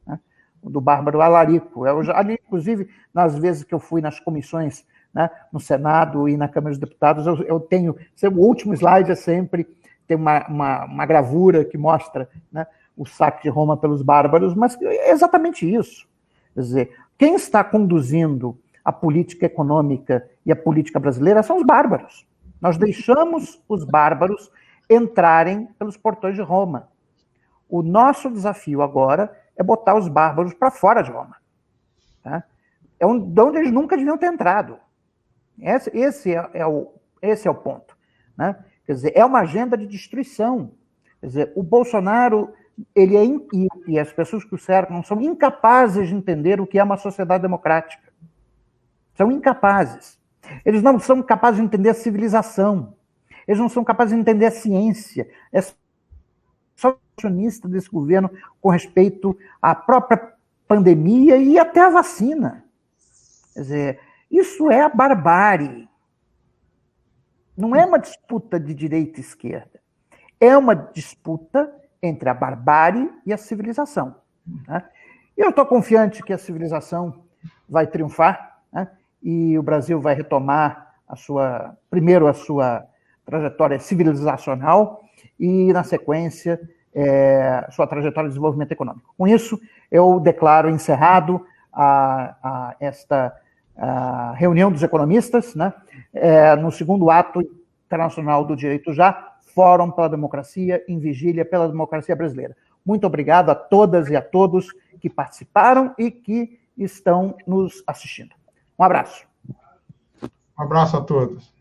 né? Do bárbaro Alarico. Ali, inclusive, nas vezes que eu fui nas comissões, né, no Senado e na Câmara dos Deputados, eu tenho... O último slide é sempre... Tem uma gravura que mostra, né, o saque de Roma pelos bárbaros, mas é exatamente isso. Quer dizer, quem está conduzindo a política econômica e a política brasileira são os bárbaros. Nós deixamos os bárbaros entrarem pelos portões de Roma. O nosso desafio agora é botar os bárbaros para fora de Roma. Tá? De onde eles nunca deviam ter entrado. Esse é o ponto. Né? Quer dizer, é uma agenda de destruição. Quer dizer, o Bolsonaro e as pessoas que o cercam são incapazes de entender o que é uma sociedade democrática. São incapazes. Eles não são capazes de entender a civilização. Eles não são capazes de entender a ciência. É só acionista desse governo com respeito à própria pandemia e até à vacina. Quer dizer, isso é a barbárie. Não é uma disputa de direita e esquerda. É uma disputa entre a barbárie e a civilização. Né? Eu estou confiante que a civilização vai triunfar, né? E o Brasil vai retomar primeiro a sua trajetória civilizacional e, na sequência, sua trajetória de desenvolvimento econômico. Com isso, eu declaro encerrado esta reunião dos economistas, né, no segundo ato internacional do Direito Já, Fórum pela Democracia em Vigília pela Democracia Brasileira. Muito obrigado a todas e a todos que participaram e que estão nos assistindo. Um abraço. Um abraço a todos.